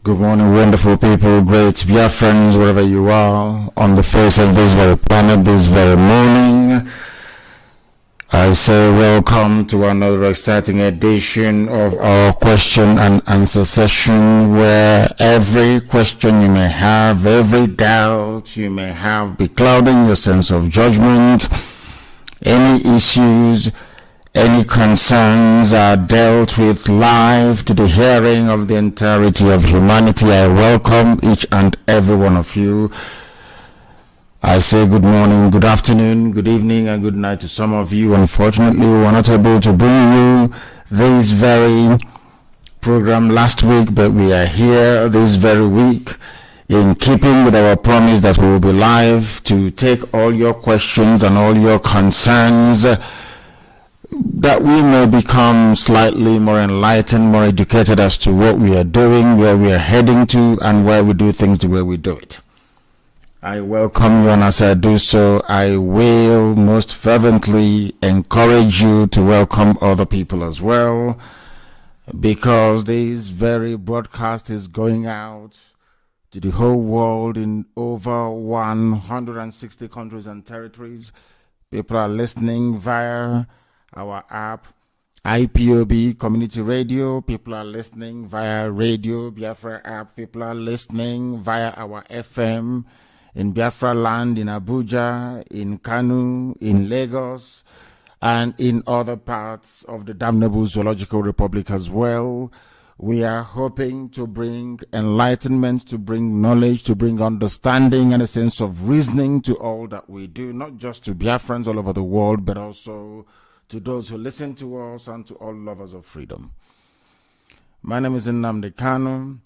Good morning, wonderful people, great Biafrans, wherever you are, on the face of this very planet, this very morning. I say welcome to another exciting edition of our question and answer session, where every question you may have, every doubt you may have, beclouding your sense of judgment, any issues, any concerns are dealt with live to the hearing of the entirety of humanity. I welcome each and every one of you. I say good morning, good afternoon, good evening, and good night to some of you. Unfortunately, we were not able to bring you this very program last week, but we are here this very week in keeping with our promise that we will be live to take all your questions and all your concerns, that we may become slightly more enlightened, more educated as to what we are doing, where we are heading to, and why we do things the way we do it. I welcome you, and as I do so, I will most fervently encourage you to welcome other people as well, because this very broadcast is going out to the whole world in over 160 countries and territories. People are listening via our app, IPOB Community Radio. People are listening via Radio Biafra app. People are listening via our FM in Biafra land, in Abuja, in Kanu, in Lagos, and in other parts of the damnable Zoological Republic as well. We are hoping to bring enlightenment, to bring knowledge, to bring understanding and a sense of reasoning to all that we do, not just to Biafrans all over the world, but also to those who listen to us and to all lovers of freedom. My name is Nnamdi Kanu.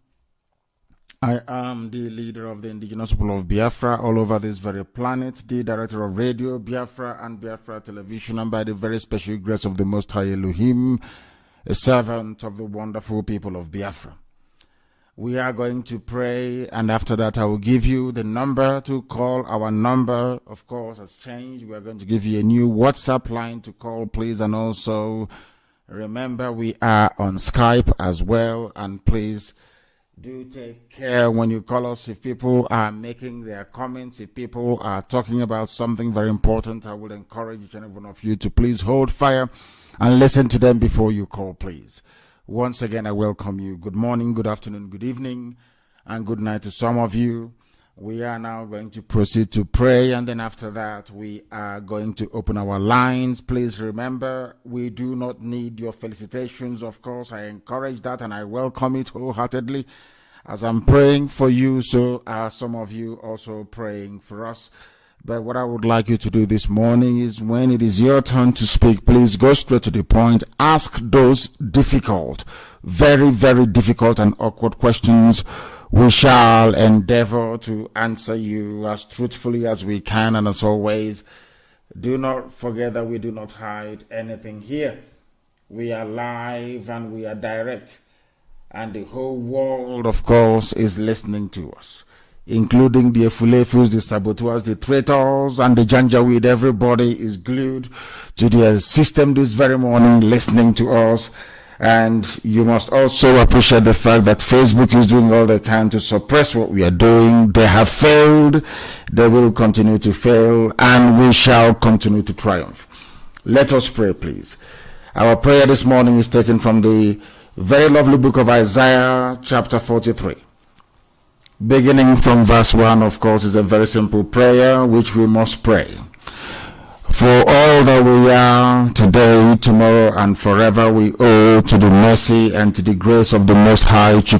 I am the leader of the indigenous people of Biafra all over this very planet, the director of Radio Biafra and Biafra Television, and by the very special grace of the Most High Elohim, a servant of the wonderful people of Biafra. We are going to pray, and after that I will give you the number to call. Our number, of course, has changed. We are going to give you a new WhatsApp line to call, please. And also, remember, we are on Skype as well. And please do take care when you call us. If people are making their comments, if people are talking about something very important, I would encourage each and every one of you to please hold fire and listen to them before you call, please. Once again, I welcome you. Good morning, good afternoon, good evening, and good night to some of you. We are now going to proceed to pray, and then after that, we are going to open our lines. Please remember, we do not need your felicitations. Of course, I encourage that, and I welcome it wholeheartedly. As I'm praying for you, so are some of you also praying for us. But what I would like you to do this morning is, when it is your turn to speak, please go straight to the point. Ask those difficult, very, very difficult and awkward questions. We shall endeavor to answer you as truthfully as we can. And as always, do not forget that we do not hide anything here. We are live and we are direct. And the whole world, of course, is listening to us, including the Efulefus, the saboteurs, the traitors, and the Janjaweed. Everybody is glued to their system this very morning, listening to us. And you must also appreciate the fact that Facebook is doing all they can to suppress what we are doing. They have failed, they will continue to fail, and we shall continue to triumph. Let us pray, please. Our prayer this morning is taken from the very lovely book of Isaiah, chapter 43. Beginning from verse 1, of course, is a very simple prayer which we must pray. For all that we are today, tomorrow, and forever, we owe to the mercy and to the grace of the Most High, unto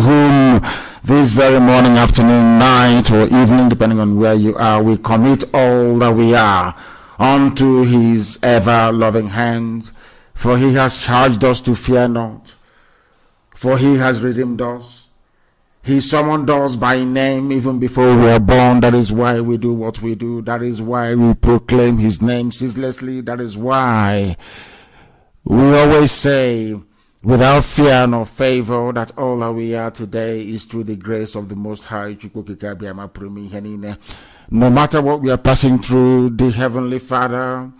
whom this very morning, afternoon, night, or evening, depending on where you are, we commit all that we are unto his ever-loving hands. For he has charged us to fear not, for he has redeemed us. He summoned us by name even before we were born. That is why we do what we do. That is why we proclaim his name ceaselessly. That is why we always say, without fear nor favor, that all that we are today is through the grace of the Most High. No matter what we are passing through, the Heavenly Father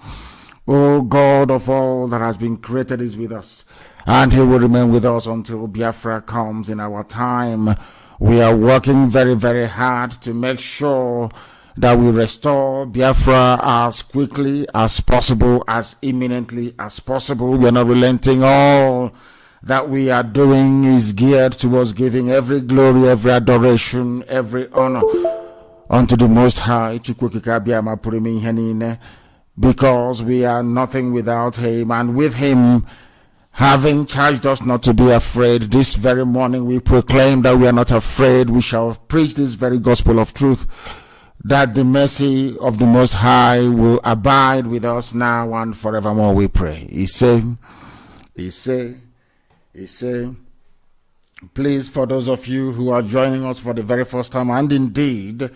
O God of all that has been created is with us, and he will remain with us until Biafra comes in our time. We are working very, very hard to make sure that we restore Biafra as quickly as possible, as imminently as possible. We are not relenting. All that we are doing is geared towards giving every glory, every adoration, every honor unto the Most High, because we are nothing without him, and with him having charged us not to be afraid, this very morning we proclaim that we are not afraid. We shall preach this very gospel of truth, that the mercy of the Most High will abide with us now and forevermore, we pray. He say, please, for those of you who are joining us for the very first time, and indeed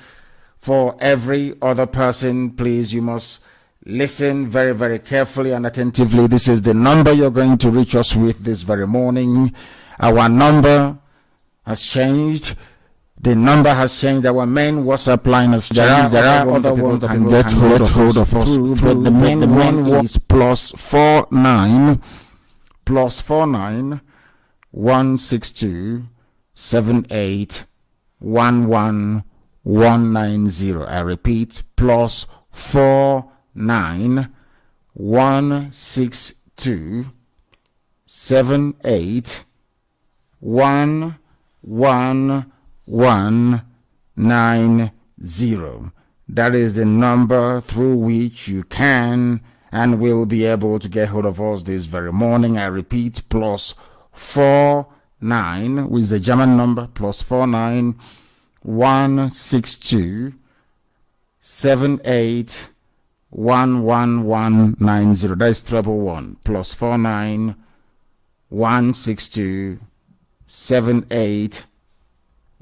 for every other person, please, you must listen very, very carefully and attentively. This is the number you're going to reach us with this very morning. Our number has changed. The number has changed. Our main WhatsApp line has changed. There are other ones that can get hold of us through, but the main one is +49 162 78 11 190. I repeat, +49 162 78 11 190. That is the number through which you can and will be able to get hold of us this very morning. I repeat, +49, which is a German number, +49 162 78 11190. That is 111. +49 162 78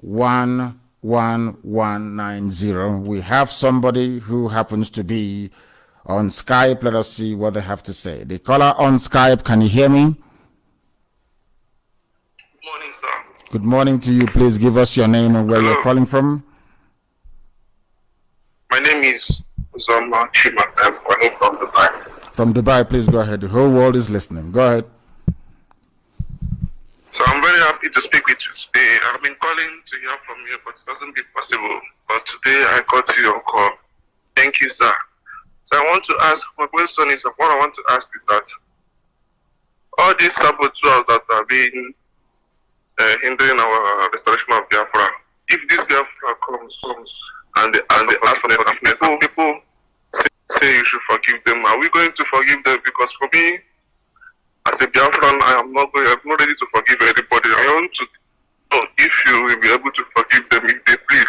11190. We have somebody who happens to be on Skype. Let us see what they have to say. The caller on Skype, can you hear me? Good morning, sir. Good morning to you. Please give us your name and where you're calling from. My name is Uzoma Chima. I'm calling from Dubai. From Dubai, please go ahead. The whole world is listening. Go ahead. So I'm very happy to speak with you today. I've been calling to hear from you, but it doesn't be possible. But today I got to your call. Thank you, sir. So I want to ask, my question is, what I want to ask is that all these saboteurs that are being hindering our restoration of Biafra, if this Biafra comes and they ask for forgiveness, and people say you should forgive them, are we going to forgive them? Because for me, as a Biafran, I'm not ready to forgive anybody. I want to know if you will be able to forgive them if they plead,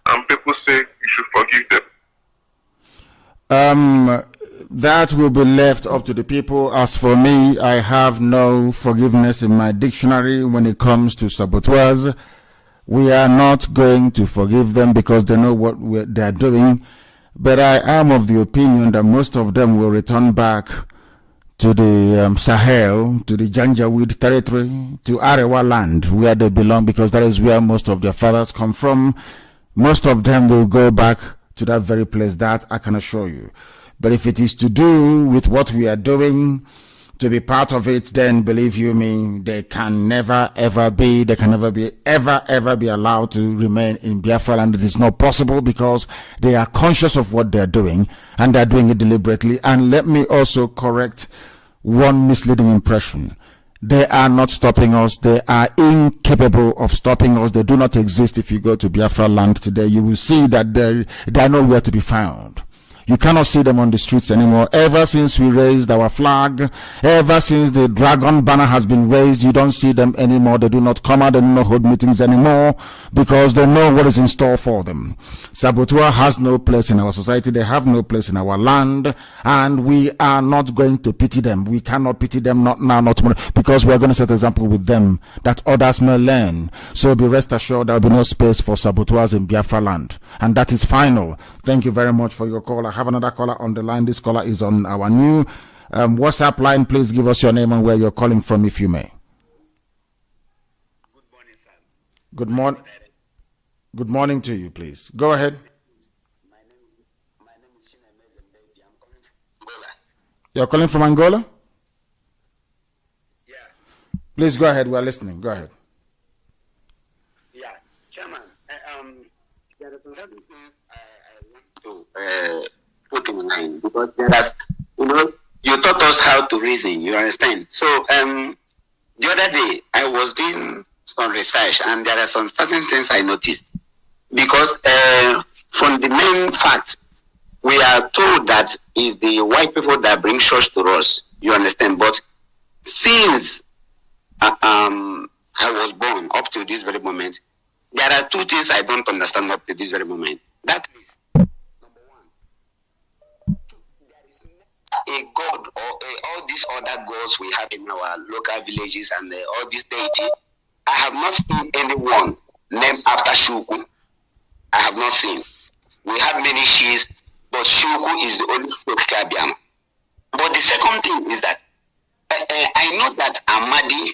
and people say you should forgive them. That will be left up to the people. As for me, I have no forgiveness in my dictionary when it comes to saboteurs. We are not going to forgive them because they know what they are doing. But I am of the opinion that most of them will return back to the Sahel, to the Janjaweed territory, to Arewa land, where they belong, because that is where most of their fathers come from. Most of them will go back to that very place, that I can assure you. But if it is to do with what we are doing, to be part of it, then believe you me, they can never ever be allowed to remain in Biafra land. It is not possible because they are conscious of what they are doing and they are doing it deliberately. And let me also correct one misleading impression. They are not stopping us. They are incapable of stopping us. They do not exist. If you go to Biafra land today, you will see that they are nowhere to be found. You cannot see them on the streets anymore. Ever since we raised our flag, ever since the dragon banner has been raised, you don't see them anymore. They do not come out, they do not hold meetings anymore because they know what is in store for them. Saboteur has no place in our society. They have no place in our land, and we are not going to pity them. We cannot pity them, not now, not tomorrow, because we are going to set an example with them that others may learn. So be rest assured there will be no space for saboteurs in Biafra land. And that is final. Thank you very much for your call. I have another caller on the line. This caller is on our new WhatsApp line. Please give us your name and where you're calling from, if you may. Good morning, sir. Good morning to you, please. Go ahead. My name is Nnamdi. I'm calling from Angola. You're calling from Angola? Yeah. Please go ahead. We are listening. Go ahead. Yeah. Chairman, there are some certain things I want to put in mind because you taught us how to reason, you understand? So, the other day, I was doing some research and there are some certain things I noticed. Because from the main fact, we are told that it's the white people that bring church to us, you understand? But since I was born up to this very moment, there are two things I don't understand up to this very moment. That is, number one, there is a god or all these other gods we have in our local villages and all this deity. I have not seen anyone named after Shuku. I have not seen. We have many Shis, but Shuku is the only Kabiama. But the second thing is that I know that Amadi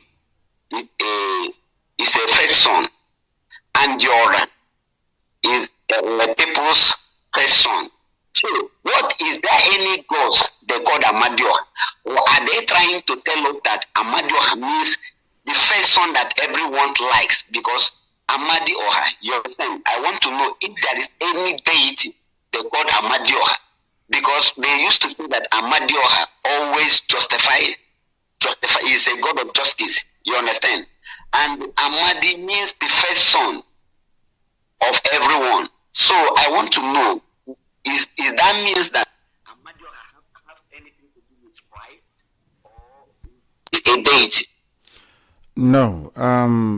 is a first son, and Yora is people's first son. So, what is there any gods they call Amadioha? Or are they trying to tell us that Amadioha means the first son that everyone likes? Because Amadioha, I want to know if there is any deity they call Amadioha. Because they used to say that Amadioha always justify is a god of justice. You understand? And Amadi means the first son of everyone. So I want to know, is that means that Amadioha have anything to do with Christ or a deity? No.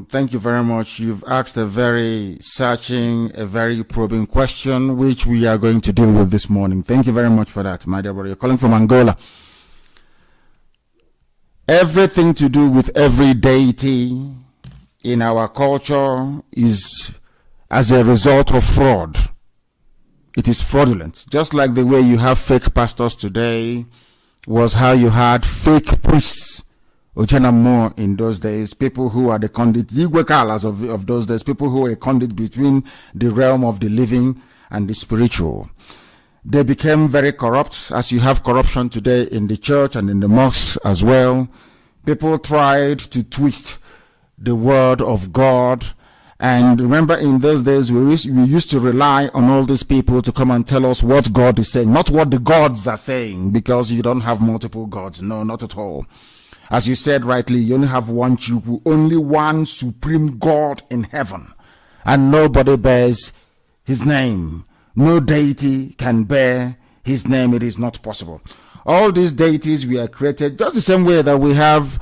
Thank you very much. You've asked a very searching, a very probing question, which we are going to deal with this morning. Thank you very much for that, my dear brother. You're calling from Angola. Everything to do with every deity in our culture is as a result of fraud. It is fraudulent. Just like the way you have fake pastors today was how you had fake priests. Ojana more in those days, people who are the conduit, the Igwekalas of those days, people who were a conduit between the realm of the living and the spiritual. They became very corrupt, as you have corruption today in the church and in the mosques as well. People tried to twist the word of God. And remember, in those days, we used to rely on all these people to come and tell us what God is saying, not what the gods are saying, because you don't have multiple gods. No, not at all. As you said rightly, you only have one Chuku, only one supreme God in heaven, and nobody bears his name. No deity can bear his name. It is not possible. All these deities were created just the same way that we have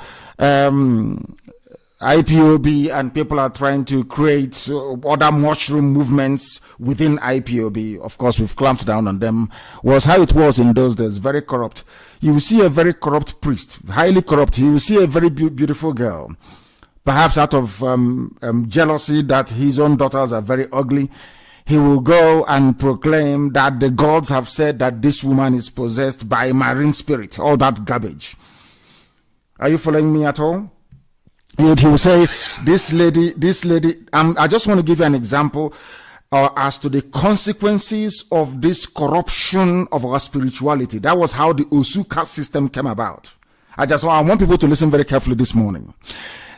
IPOB, and people are trying to create other mushroom movements within IPOB. Of course, we've clamped down on them. Was how it was in those days, very corrupt. You will see a very corrupt priest, highly corrupt. You will see a very beautiful girl, perhaps out of jealousy that his own daughters are very ugly. He will go and proclaim that the gods have said that this woman is possessed by a marine spirit, all that garbage. Are you following me at all? He will say, this lady, I just want to give you an example as to the consequences of this corruption of our spirituality. That was how the Osuka system came about. I want people to listen very carefully this morning.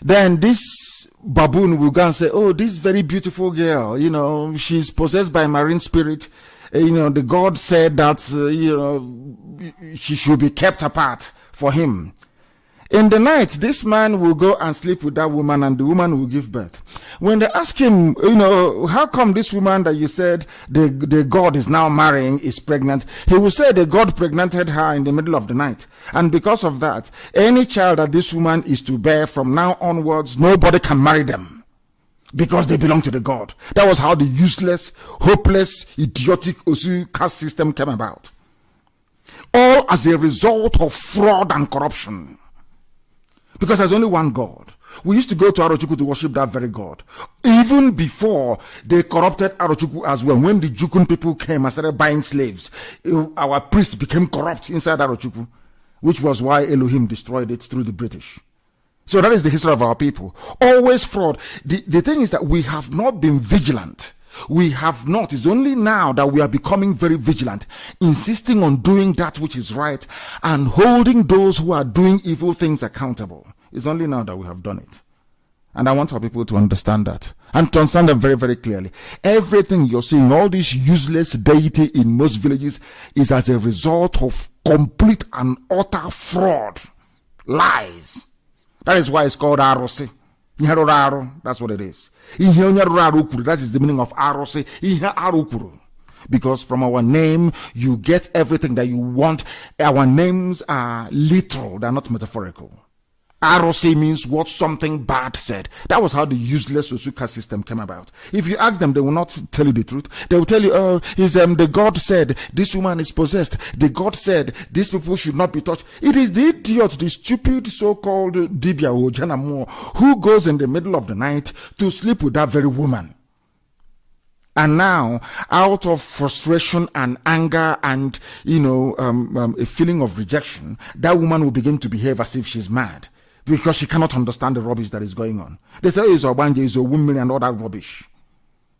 Then this baboon will go and say, oh, this very beautiful girl, she's possessed by a marine spirit. The God said that, she should be kept apart for him. In the night, this man will go and sleep with that woman, and the woman will give birth. When they ask him, how come this woman that you said the God is now marrying is pregnant? He will say the God pregnanted her in the middle of the night. And because of that, any child that this woman is to bear from now onwards, nobody can marry them, because they belong to the God. That was how the useless, hopeless, idiotic Osu caste system came about. All as a result of fraud and corruption. Because there's only one God. We used to go to Arochukwu to worship that very God. Even before they corrupted Arochukwu as well. When the Jukun people came and started buying slaves, our priests became corrupt inside Arochukwu, which was why Elohim destroyed it through the British. So that is the history of our people. Always fraud. The thing is that we have not been vigilant. We have not. It's only now that we are becoming very vigilant, insisting on doing that which is right and holding those who are doing evil things accountable. It's only now that we have done it. And I want our people to understand that and to understand them very, very clearly. Everything you're seeing, all this useless deity in most villages, is as a result of complete and utter fraud, lies. That is why it's called Arosi. That's what it is. That is the meaning of Arosi. Because from our name, you get everything that you want. Our names are literal, they're not metaphorical. ROC means what something bad said. That was how the useless Osuka system came about. If you ask them, they will not tell you the truth. They will tell you, the God said this woman is possessed. The God said these people should not be touched. It is the idiot, the stupid so-called Dibia or Janamo, who goes in the middle of the night to sleep with that very woman. And now, out of frustration and anger and, a feeling of rejection, that woman will begin to behave as if she's mad. Because she cannot understand the rubbish that is going on. They say it's Obanje, it's a woman and all that rubbish.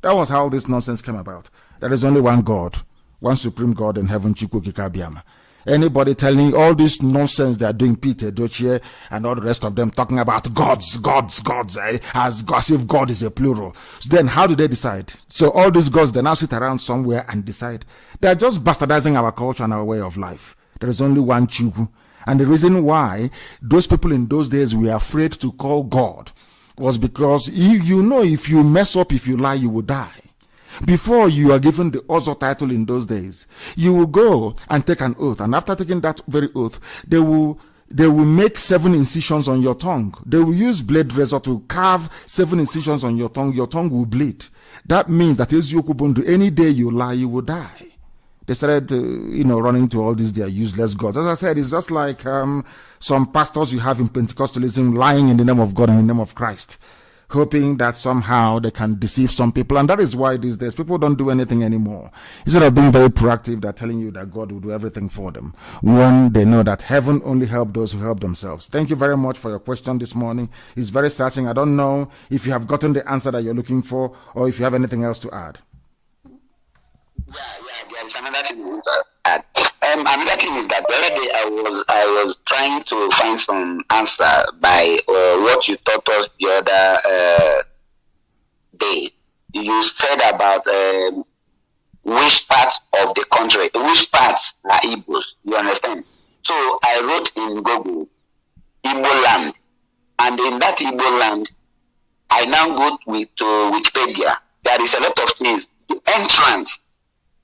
That was how this nonsense came about. There is only one God, one supreme God in heaven, Chukwukikabiama. Anybody telling all this nonsense they are doing, Peter, Dochie, and all the rest of them talking about gods, as if God is a plural. So then how do they decide? So all these gods, they now sit around somewhere and decide. They are just bastardizing our culture and our way of life. There is only one Chukwu. And the reason why those people in those days were afraid to call God was because if you mess up, if you lie, you will die. Before you are given the Ozo title in those days, you will go and take an oath. And after taking that very oath, they will make 7 incisions on your tongue. They will use blade razor to carve 7 incisions on your tongue. Your tongue will bleed. That means that any day you lie, you will die. They started, running to all these their useless gods. As I said, it's just like some pastors you have in Pentecostalism lying in the name of God and in the name of Christ, hoping that somehow they can deceive some people. And that is why these days people don't do anything anymore. Instead of being very proactive, they're telling you that God will do everything for them, when they know that heaven only helps those who help themselves. Thank you very much for your question this morning. It's very searching. I don't know if you have gotten the answer that you're looking for or if you have anything else to add. There's another thing to add. Another thing is that the other day I was trying to find some answer by what you taught us the other day. You said about which parts of the country, which parts are Igbos. You understand? So I wrote in Google Igbo land, and in that Igbo land, I now go to Wikipedia. There is a lot of things. The entrance.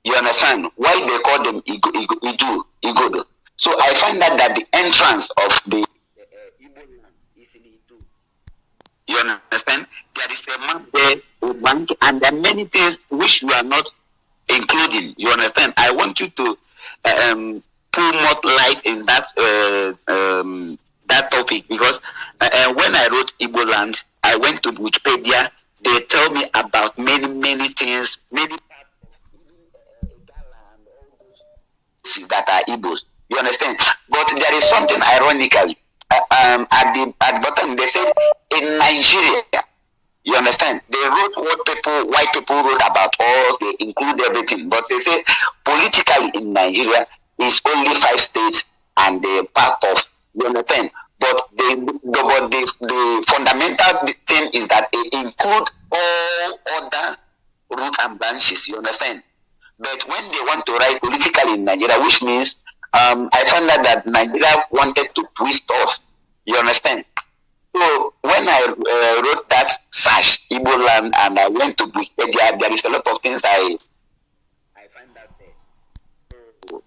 You understand why they call them Igodo? So I find that the entrance of the Igbo land is in Idu. You understand? There is a map there, a bank, and there are many things which we are not including. You understand? I want you to put more light in that topic, because when I wrote Igbo land, I went to Wikipedia. They tell me about many things, many that are Igbos. You understand? But there is something ironically at the bottom. They said in Nigeria, you understand, they wrote what white people wrote about us. They include everything, but they say politically in Nigeria is only 5 states and the part of, you understand. But the fundamental thing is that they include all other roots and branches. You understand? But when they want to write politically in Nigeria, which means I found out that Nigeria wanted to twist us. You understand? So when I wrote that search, Igbo land, and I went to Wikipedia, there is a lot of things I find out there.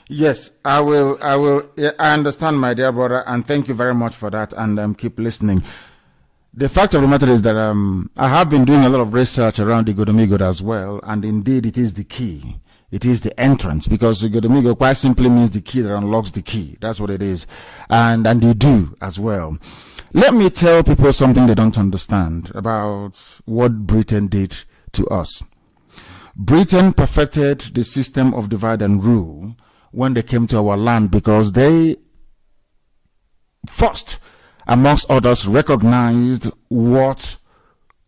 Yes, I will. I understand, my dear brother, and thank you very much for that. And keep listening. The fact of the matter is that I have been doing a lot of research around the Igodomigo as well, and indeed it is the key. It is the entrance, because Igodomigo quite simply means the key that unlocks the key. That's what it is. And they do as well. Let me tell people something they don't understand about what Britain did to us. Britain perfected the system of divide and rule when they came to our land, because they first, amongst others, recognized what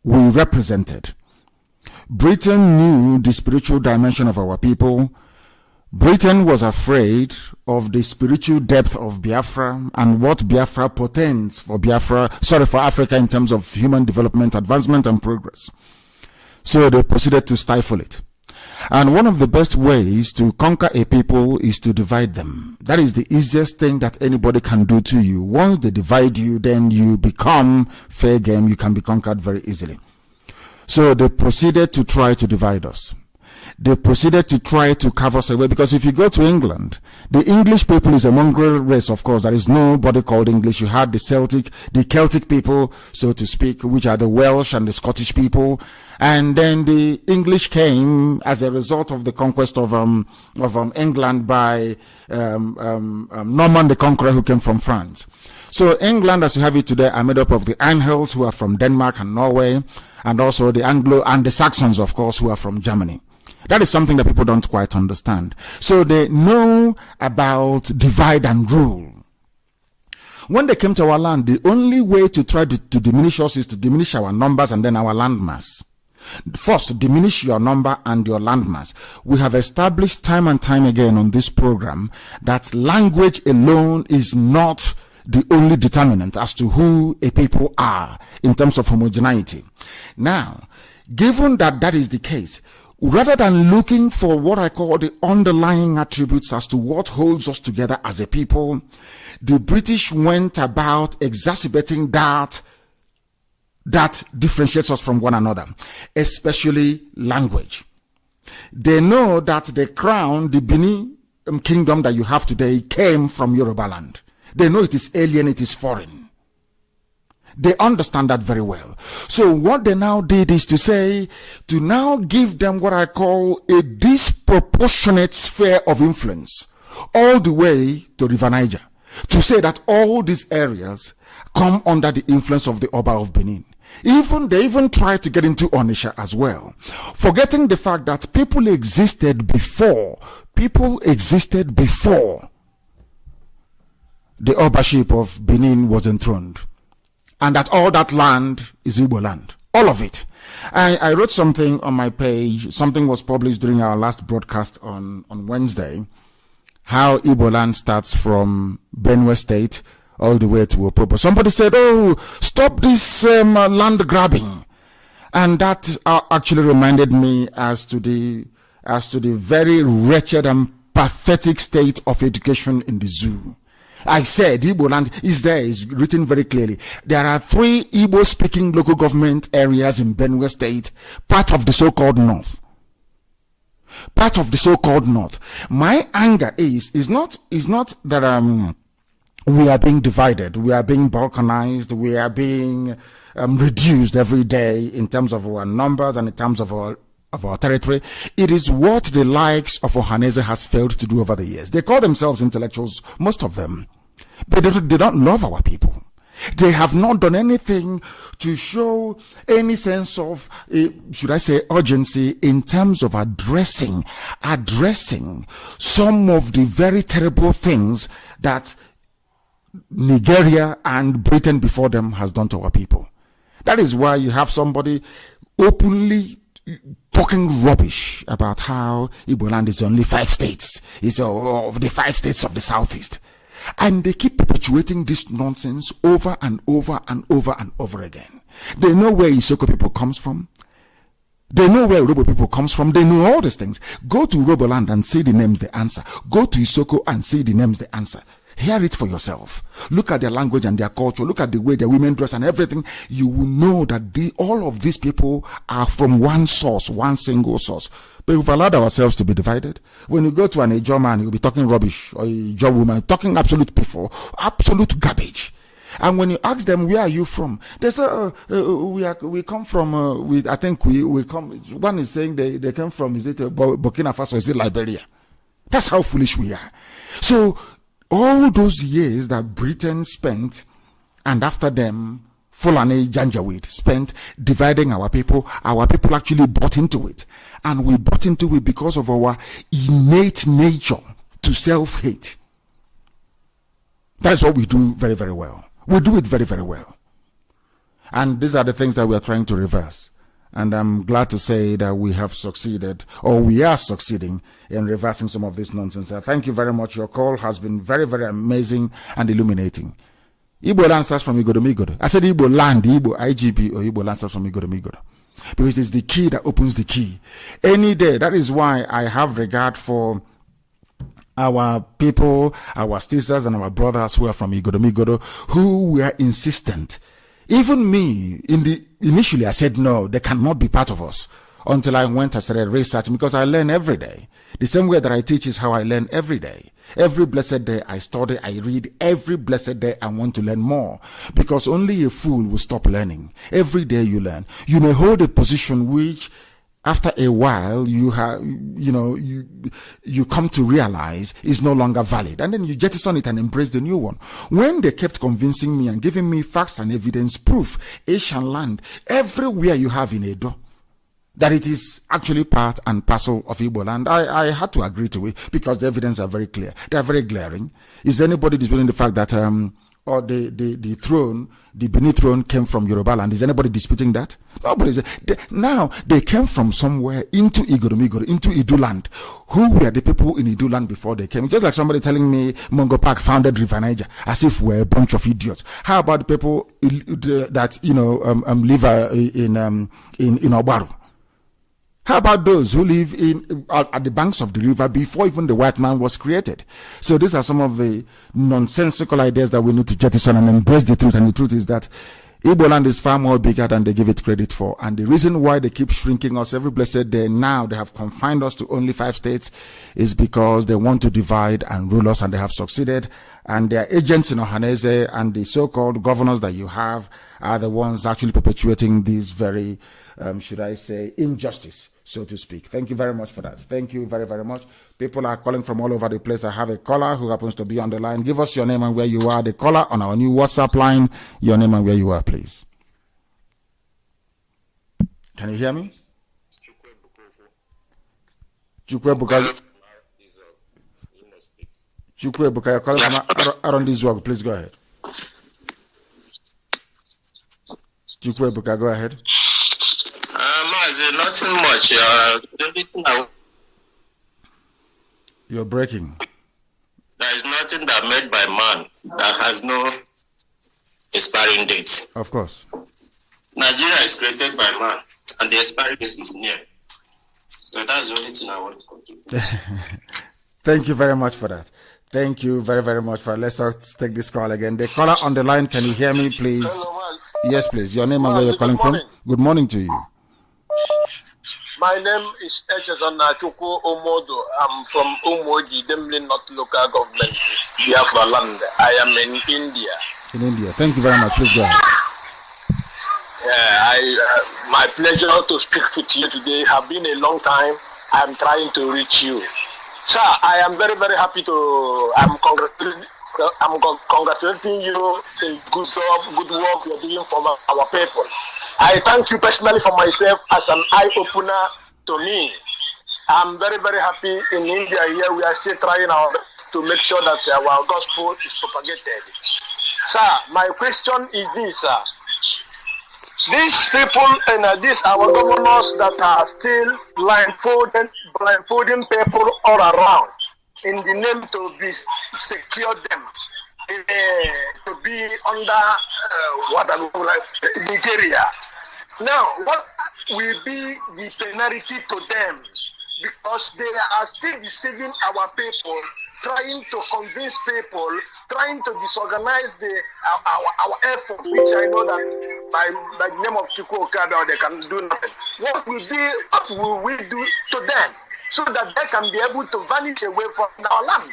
we represented. Britain knew the spiritual dimension of our people. Britain was afraid of the spiritual depth of Biafra and what Biafra portends for for Africa in terms of human development, advancement, and progress. So they proceeded to stifle it. And one of the best ways to conquer a people is to divide them. That is the easiest thing that anybody can do to you. Once they divide you, then you become fair game. You can be conquered very easily. So they proceeded to try to divide us. They proceeded to try to carve us away, because if you go to England, the English people is a mongrel race, of course. There is nobody called English. You had the Celtic people, so to speak, which are the Welsh and the Scottish people. And then the English came as a result of the conquest of England by Norman the Conqueror, who came from France. So England, as you have it today, are made up of the Angles, who are from Denmark and Norway, and also the Anglo and the Saxons, of course, who are from Germany. That is something that people don't quite understand. So they know about divide and rule. When they came to our land, the only way to try to diminish us is to diminish our numbers and then our landmass. First, diminish your number and your landmass. We have established time and time again on this program that language alone is not the only determinant as to who a people are in terms of homogeneity. Now, given that that is the case, rather than looking for what I call the underlying attributes as to what holds us together as a people, the British went about exacerbating that differentiates us from one another, especially language. They know that the crown, the Benin kingdom that you have today, came from Yoruba land. They know it is alien, it is foreign. They understand that very well. So what they now did is to now give them what I call a disproportionate sphere of influence all the way to River Niger. To say that all these areas come under the influence of the Oba of Benin. They even tried to get into Onitsha as well, forgetting the fact that people existed before the Obaship of Benin was enthroned. And that all that land is Igbo land. All of it. I wrote something on my page. Something was published during our last broadcast on Wednesday. How Igbo land starts from Benue State all the way to Opobo. Somebody said, "Oh, stop this land grabbing." And that actually reminded me as to the very wretched and pathetic state of education in the zoo. I said Igbo land is written very clearly. There are 3 Igbo-speaking local government areas in Benue State, part of the so-called North. Part of the so-called North. My anger is not that we are being divided, we are being balkanized, we are being reduced every day in terms of our numbers and in terms of our territory. It is what the likes of Ohaneze has failed to do over the years. They call themselves intellectuals, most of them, but they don't love our people. They have not done anything to show any sense of, should I say, urgency in terms of addressing some of the very terrible things that Nigeria and Britain before them has done to our people. That is why you have somebody openly talking rubbish about how Igbo land is only 5 states. It's of the 5 states of the Southeast. And they keep perpetuating this nonsense over and over and over and over again. They know where Isoko people comes from. They know where Urobo people comes from. They know all these things. Go to Urobo land and see the names they answer. Go to Isoko and see the names they answer. Hear it for yourself. Look at their language and their culture. Look at the way their women dress and everything. You will know that all of these people are from one source, one single source. But we've allowed ourselves to be divided. When you go to an Ijaw man, he'll be talking rubbish, or Ijaw woman talking absolute piffle, absolute garbage. And when you ask them, where are you from? They say, we come from, I think we come, one is saying they came from, is it Burkina Faso, is it Liberia? That's how foolish we are. So, all those years that Britain spent, and after them, Fulani Janjaweed spent dividing our people actually bought into it. And we bought into it because of our innate nature to self-hate. That is what we do very, very well. We do it very, very well. And these are the things that we are trying to reverse. And I'm glad to say that we have succeeded, or we are succeeding in reversing some of this nonsense. Thank you very much. Your call has been very, very amazing and illuminating. Igbo land starts from Igodo Migodo. I said Igbo land, Igbo IGP, or Igbo land starts from Igodo Migodo. Because it is the key that opens the key. Any day. That is why I have regard for our people, our sisters and our brothers who are from Igodo Migodo, who were insistent. Even me, initially I said no, they cannot be part of us, until I went and started researching, because I learn every day. The same way that I teach is how I learn every day. Every blessed day I study, I read. Every blessed day I want to learn more, because only a fool will stop learning. Every day you learn. You may hold a position which, after a while, you come to realize is no longer valid, and then you jettison it and embrace the new one. When they kept convincing me and giving me facts and evidence, proof, Asian land, everywhere you have in Edo, that it is actually part and parcel of Igbo land, I had to agree to it, because the evidence are very clear. They are very glaring. Is anybody disputing the fact that the throne, the Benin throne, came from Yoruba land? Is anybody disputing that? Nobody. Now they came from somewhere into Igodo Migodo, into Idu land. Who were the people in Idu land before they came? Just like somebody telling me Mungo Park founded River Niger, as if we're a bunch of idiots. How about the people that live in Obaru? How about those who live at the banks of the river before even the white man was created? So these are some of the nonsensical ideas that we need to jettison and embrace the truth. And the truth is that Igbo land is far more bigger than they give it credit for. And the reason why they keep shrinking us every blessed day, now they have confined us to only 5 states, is because they want to divide and rule us, and they have succeeded. And their agents in Ohanese and the so-called governors that you have are the ones actually perpetuating this very, should I say, injustice, so to speak. Thank you very much for that. Thank you very, very much. People are calling from all over the place. I have a caller who happens to be on the line. Give us your name and where you are. The caller on our new WhatsApp line. Your name and where you are, please. Can you hear me? Chukwebuka, you're calling from around this work. Please go ahead. Chukwebuka, go ahead. Mazi, nothing much. You're breaking. There is nothing that made by man that has no expiring date. Of course. Nigeria is created by man, and the expiring date is near. So that's the only thing I want to contribute. Thank you very much for that. Thank you very, very much for. Let's take this call again. The caller on the line, can you hear me, please? Hello, yes, please. Your name and where you're calling from? Good morning to you. My name is Echezona Chukwu Omodo. I'm from Umodi, Demlin North Local Government, Biafra land. I am in India. In India. Thank you very much. Please go ahead. My pleasure to speak with you today. Have been a long time. I'm trying to reach you. Sir, I am very, very happy to. I'm congratulating you in good job, good work you're doing for our people. I thank you personally for myself as an eye-opener to me. I'm very, very happy in India here. We are still trying our best to make sure that our gospel is propagated. Sir, my question is this, sir. These people and these our governors that are still blindfolding people all around in the name to be secure them, to be under Nigeria. Now, what will be the penalty to them? Because they are still deceiving our people, trying to convince people, trying to disorganize our effort, which I know that by the name of Chukwu Okada, they can do nothing. What will we do to them so that they can be able to vanish away from our land?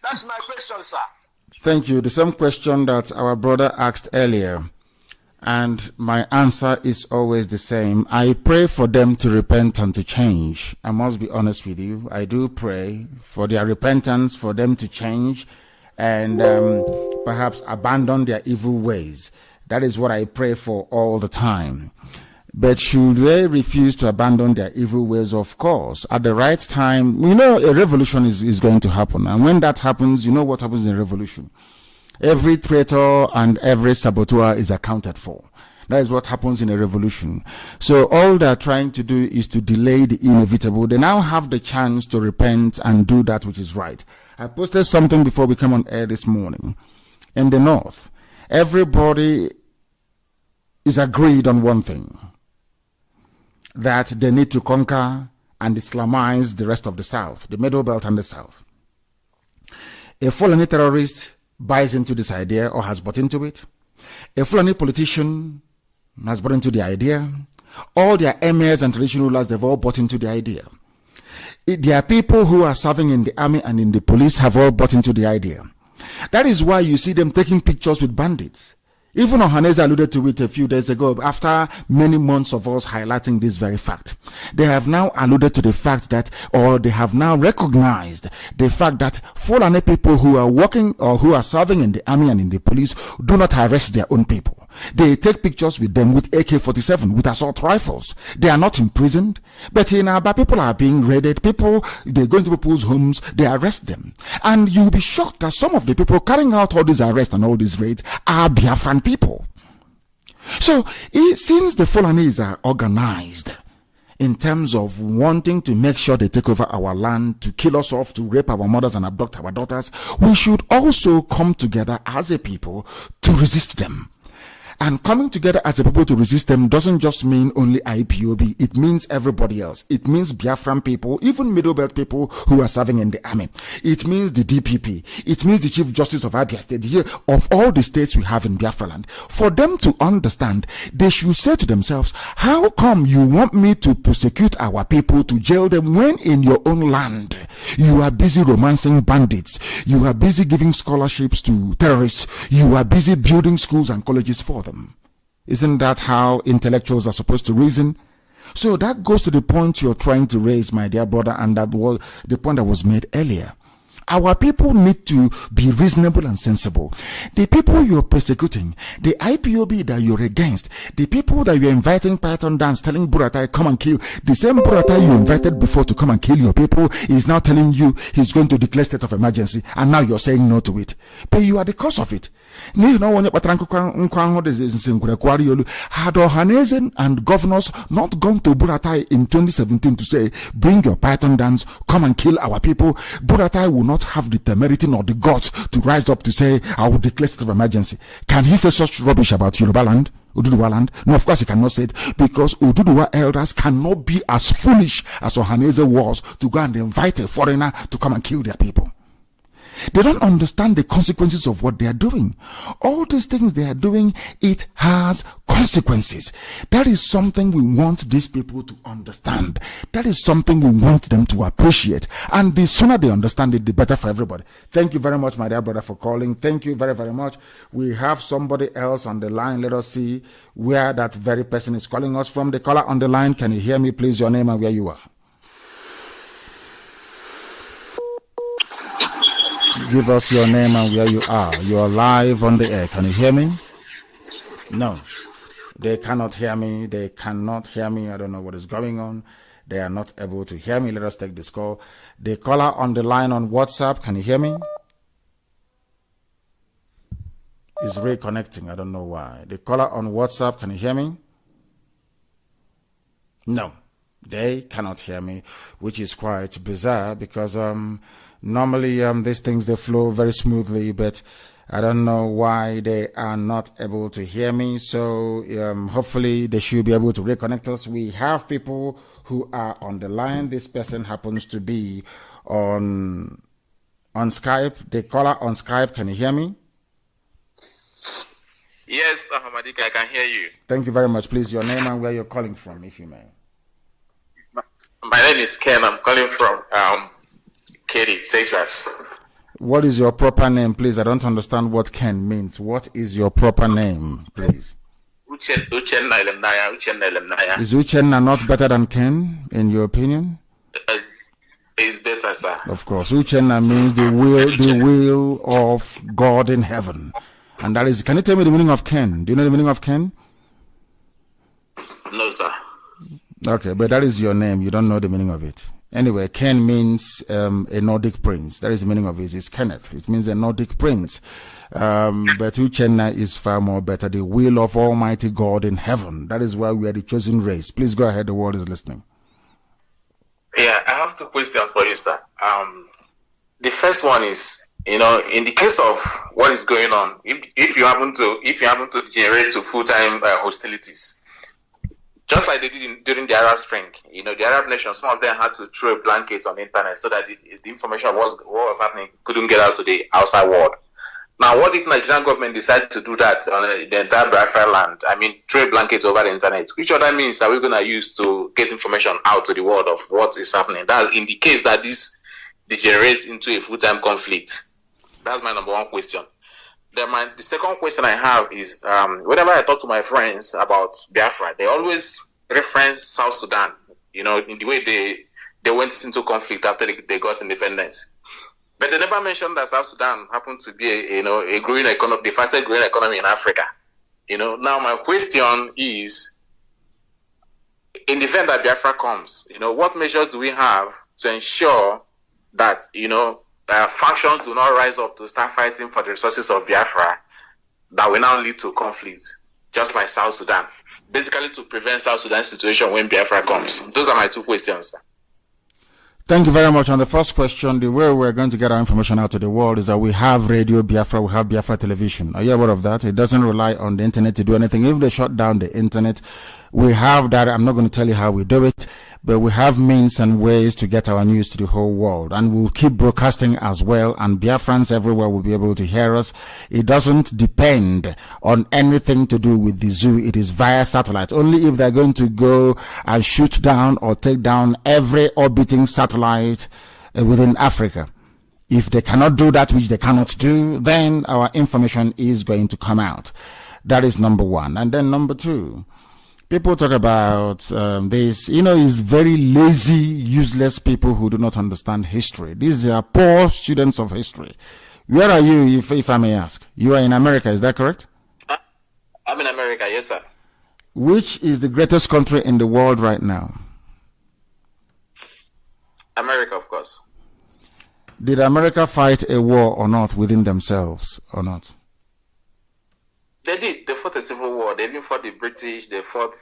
That's my question, sir. Thank you. The same question that our brother asked earlier. And my answer is always the same. I pray for them to repent and to change. I must be honest with you. I do pray for their repentance, for them to change and perhaps abandon their evil ways. That is what I pray for all the time. But should they refuse to abandon their evil ways, of course, at the right time, a revolution is going to happen. And when that happens, you know what happens in a revolution. Every traitor and every saboteur is accounted for. That is what happens in a revolution. So all they're trying to do is to delay the inevitable. They now have the chance to repent and do that which is right. I posted something before we came on air this morning. In the north, everybody is agreed on one thing, that they need to conquer and Islamize the rest of the south, the middle belt and the south. A Fulani terrorist buys into this idea or has bought into it. A Fulani politician has bought into the idea. All their emirs and traditional rulers, they've all bought into the idea. There are people who are serving in the army and in the police have all bought into the idea. That is why you see them taking pictures with bandits. Even Ohaneze alluded to it a few days ago after many months of us highlighting this very fact. They have now alluded to the fact that, or they have now recognized the fact that Fulani people who are working or who are serving in the army and in the police do not arrest their own people. They take pictures with them with AK-47, with assault rifles. They are not imprisoned. But in Aba, people are being raided. People, they go into people's homes, they arrest them. And you'll be shocked that some of the people carrying out all these arrests and all these raids are Biafran people. So, since the Fulanis are organized in terms of wanting to make sure they take over our land, to kill us off, to rape our mothers and abduct our daughters, we should also come together as a people to resist them. And coming together as a people to resist them doesn't just mean only IPOB. It means everybody else. It means Biafran people, even Middle Belt people who are serving in the army. It means the DPP. It means the Chief Justice of Abia State, of all the states we have in Biafra land. For them to understand, they should say to themselves, how come you want me to prosecute our people, to jail them, when in your own land you are busy romancing bandits, you are busy giving scholarships to terrorists, you are busy building schools and colleges for them? Isn't that how intellectuals are supposed to reason? So that goes to the point you're trying to raise, my dear brother, and that was the point that was made earlier. Our people need to be reasonable and sensible. The people you're persecuting, the IPOB that you're against, the people that you're inviting Python dance, telling Buratai come and kill, the same Buratai you invited before to come and kill your people is now telling you he's going to declare state of emergency, and now you're saying no to it. But you are the cause of it. Had Ohaneze and governors not gone to Buratai in 2017 to say, bring your Python dance, come and kill our people, Buratai will not have the temerity nor the guts to rise up to say, I will declare state of emergency. Can he say such rubbish about Yoruba land? Ududuwa land? No, of course he cannot say it, because Ududuwa elders cannot be as foolish as Ohaneze was to go and invite a foreigner to come and kill their people. They don't understand the consequences of what they are doing. All these things they are doing, it has consequences. That is something we want these people to understand. That is something we want them to appreciate. And the sooner they understand it, the better for everybody. Thank you very much, my dear brother, for calling. Thank you very, very much. We have somebody else on the line. Let us see where that very person is calling us from. The caller on the line, can you hear me, please? Your name and where you are. Give us your name and where you are. You are live on the air. Can you hear me? No. They cannot hear me. They cannot hear me. I don't know what is going on. They are not able to hear me. Let us take this call. The caller on the line on WhatsApp. Can you hear me? Is reconnecting. I don't know why. The caller on WhatsApp. Can you hear me? No. They cannot hear me, which is quite bizarre because normally these things, they flow very smoothly, but I don't know why they are not able to hear me. So hopefully they should be able to reconnect us. We have people who are on the line. This person happens to be on Skype. The caller on Skype, can you hear me? Yes, Ahmadika, I can hear you. Thank you very much. Please, your name and where you're calling from, if you may. My name is Ken. I'm calling from Katy, Texas. What is your proper name, please? I don't understand what Ken means. What is your proper name, please? Uchenna Elemnaya. Is Uchenna not better than Ken, in your opinion? It's better, sir. Of course. Uchenna means the will of God in heaven. And that is, can you tell me the meaning of Ken? Do you know the meaning of Ken? No, sir. Okay, but that is your name. You don't know the meaning of it. Anyway, Ken means a Nordic prince. That is the meaning of it. It's Kenneth. It means a Nordic prince. But Uchenna is far more better. The will of Almighty God in heaven. That is why we are the chosen race. Please go ahead. The world is listening. Yeah, I have 2 questions for you, sir. The first one is, in the case of what is going on, if you happen to generate to full-time hostilities, just like they did during the Arab Spring, the Arab nations, some of them had to throw a blanket on the internet so that the information of what was happening couldn't get out to the outside world. Now, what if Nigerian government decided to do that on the entire Biafra land? I mean, throw a blanket over the internet. Which other means are we going to use to get information out to the world of what is happening? That's in the case that this degenerates into a full-time conflict. That's my number 1 question. Then the second question I have is, whenever I talk to my friends about Biafra, they always reference South Sudan, in the way they went into conflict after they got independence. But they never mentioned that South Sudan happened to be a growing economy, the fastest growing economy in Africa. Now my question is, in the event that Biafra comes, what measures do we have to ensure that, factions do not rise up to start fighting for the resources of Biafra that will now lead to conflict, just like South Sudan? Basically to prevent South Sudan's situation when Biafra comes. Those are my 2 questions, sir. Thank you very much. On the first question, the way we're going to get our information out to the world is that we have Radio Biafra, we have Biafra Television. Are you aware of that? It doesn't rely on the internet to do anything. If they shut down the internet, we have that. I'm not going to tell you how we do it, but we have means and ways to get our news to the whole world. And we'll keep broadcasting as well, and Biafrans everywhere will be able to hear us. It doesn't depend on anything to do with the zoo. It is via satellite. Only if they're going to go and shoot down or take down every orbiting satellite within Africa. If they cannot do that, which they cannot do, then our information is going to come out. That is number 1. And then number 2, people talk about this, is very lazy, useless people who do not understand history. These are poor students of history. Where are you, if I may ask? You are in America, is that correct? I'm in America, yes, sir. Which is the greatest country in the world right now? America, of course. Did America fight a war or not within themselves or not? They did. They fought a civil war. They even fought the British. They fought.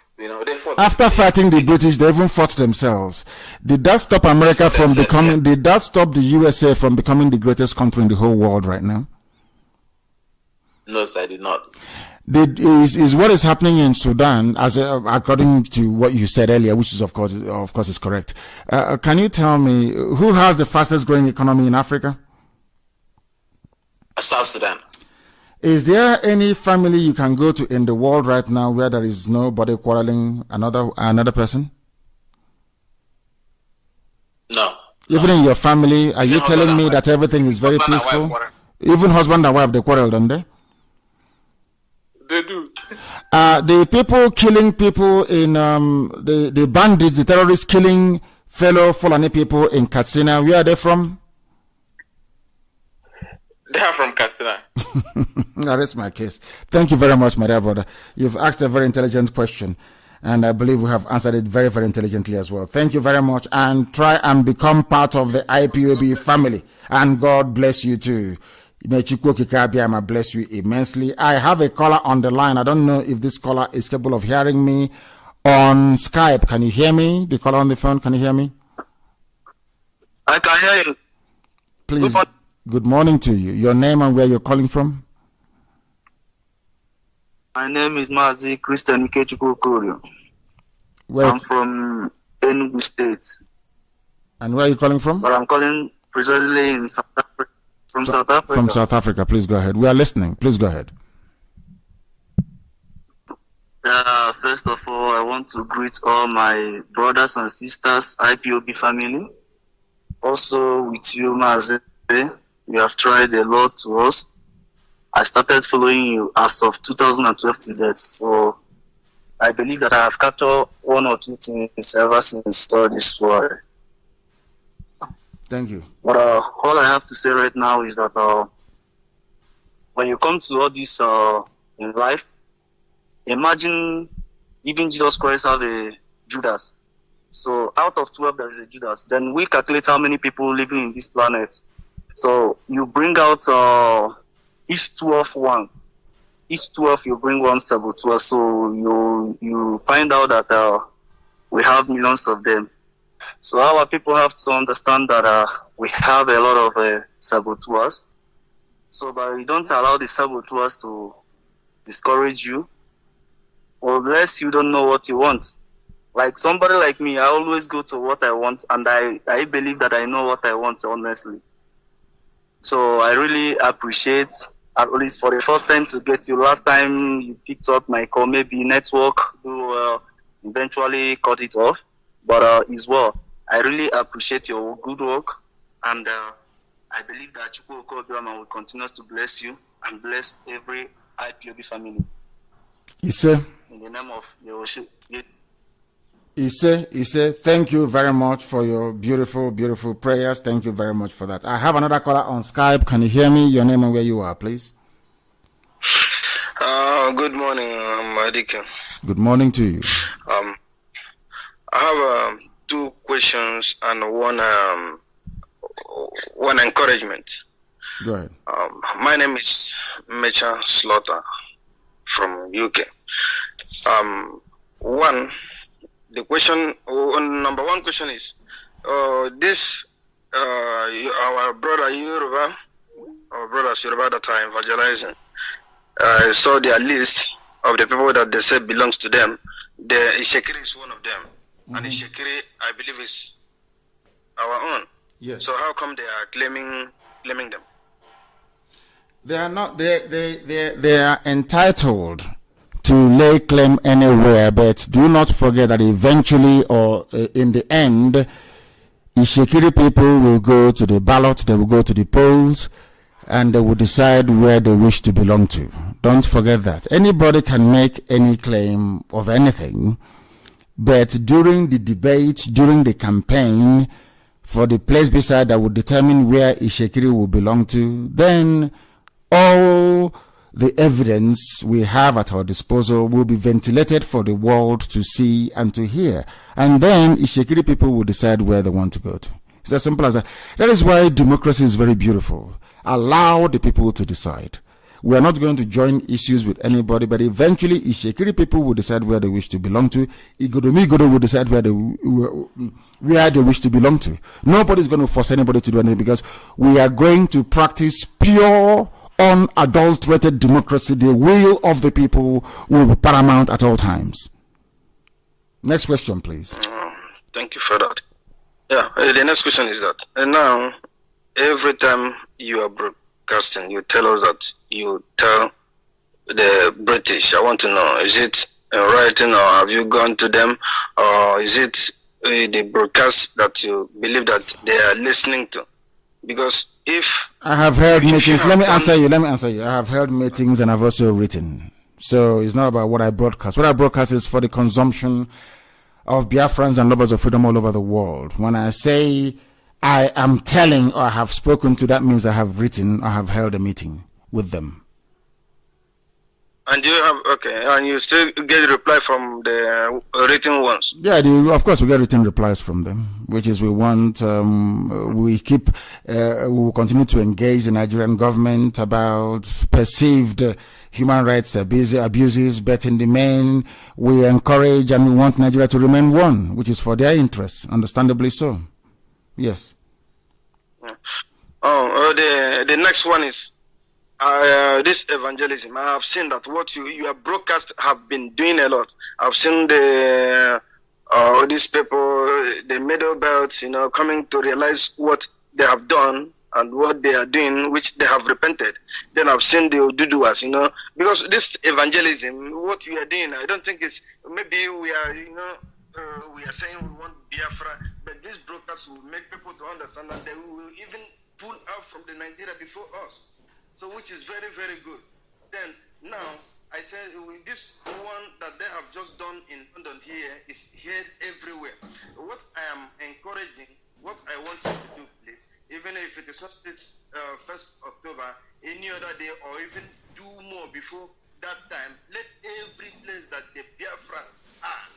After fighting the British, they even fought themselves. Did that stop America from becoming? Did that stop the USA from becoming the greatest country in the whole world right now? No, sir, I did not. Is what is happening in Sudan, according to what you said earlier, which is of course is correct. Can you tell me who has the fastest growing economy in Africa? South Sudan. Is there any family you can go to in the world right now where there is nobody quarreling another person? No. Even in your family, are you telling me that everything is very peaceful? Even husband and wife, they quarrel, don't they? They do. The people killing people in the bandits, the terrorists killing fellow Fulani people in Katsina, where are they from? They are from Katsina. That is my case. Thank you very much, my dear brother. You've asked a very intelligent question, and I believe we have answered it very, very intelligently as well. Thank you very much, and try and become part of the IPOB family, and God bless you too. May Chukwu bless you immensely. I have a caller on the line. I don't know if this caller is capable of hearing me on Skype. Can you hear me? The caller on the phone, can you hear me? I can hear you. Please, good morning to you. Your name and where you're calling from? My name is Mazi Christian Ikechukwu. I'm from Enugu State. And where are you calling from? But I'm calling precisely in South Africa. From South Africa. From South Africa. Please go ahead. We are listening. Please go ahead. First of all, I want to greet all my brothers and sisters, IPOB family. Also with you, Mazi. You have tried a lot to us. I started following you as of 2012 to date. So I believe that I have captured one or two things ever since all this war. Thank you. But all I have to say right now is that when you come to all this in life, imagine even Jesus Christ have a Judas. So out of 12, there is a Judas. Then we calculate how many people living in this planet. So you bring out each 12 one. Each 12 you bring one saboteur. So you find out that we have millions of them. So our people have to understand that we have a lot of saboteurs. So but you don't allow the saboteurs to discourage you, unless you don't know what you want. Like somebody like me, I always go to what I want, and I believe that I know what I want, honestly. So I really appreciate, at least for the first time, to get you. Last time you picked up my call, maybe network will eventually cut it off, but as well, I really appreciate your good work, and I believe that Chukwu Okobiama will continue to bless you and bless every IPOB family. Ise. In the name of Yehoshua. Ise, thank you very much for your beautiful, beautiful prayers. Thank you very much for that. I have another caller on Skype. Can you hear me? Your name and where you are, please. Good morning, Adike. Good morning to you. I have two questions and one encouragement. Go ahead. My name is Mecha Slaughter from UK. Number one question is, this our brother Yoruba, our brothers Yoruba that are evangelizing, I saw their list of the people that they said belongs to them. The Ishekiri is one of them, and Ishekiri, I believe, is our own. Yes. So how come they are claiming them? They are not. They are entitled to lay claim anywhere, but do not forget that eventually, or in the end, Ishekiri people will go to the ballot. They will go to the polls, and they will decide where they wish to belong to. Don't forget that. Anybody can make any claim of anything, but during the debate, during the campaign, for the place beside that would determine where Ishekiri will belong to, then all the evidence we have at our disposal will be ventilated for the world to see and to hear. And then Ishekiri people will decide where they want to go to. It's as simple as that. That is why democracy is very beautiful. Allow the people to decide. We are not going to join issues with anybody, but eventually Ishekiri people will decide where they wish to belong to. Igodomigodo will decide where they wish to belong to. Nobody is going to force anybody to do anything, because we are going to practice pure, unadulterated democracy. The will of the people will be paramount at all times. Next question, please. Thank you for that. Yeah, the next question is that. And now, every time you are broadcasting, you tell us that you tell the British. I want to know, is it in writing, or have you gone to them, or is it the broadcast that you believe that they are listening to? Because if I have held meetings, let me answer you. I have held meetings, and I've also written. So it's not about what I broadcast. What I broadcast is for the consumption of Biafrans and lovers of freedom all over the world. When I say I am telling or I have spoken to, that means I have written or have held a meeting with them. And you have, okay, and you still get a reply from the written ones? Yeah, of course we get written replies from them, which is we want, we will continue to engage the Nigerian government about perceived human rights abuses, but in the main, we encourage and we want Nigeria to remain one, which is for their interests, understandably so. Yes. The next one is, this evangelism. I have seen that what your broadcast have been doing a lot. I've seen these people, the middle belt, coming to realize what they have done and what they are doing, which they have repented. Then I've seen the Oduduwas, because this evangelism, what you are doing, I don't think it's, maybe we are, we are saying we want Biafra, but this broadcast will make people to understand that they will even pull out from the Nigeria before us. So which is very, very good. Then now I said with this one that they have just done in London here is heard everywhere. What I am encouraging, what I want you to do, please, even if it is not this 1st October, any other day, or even do more before that time, let every place that the Biafrans are,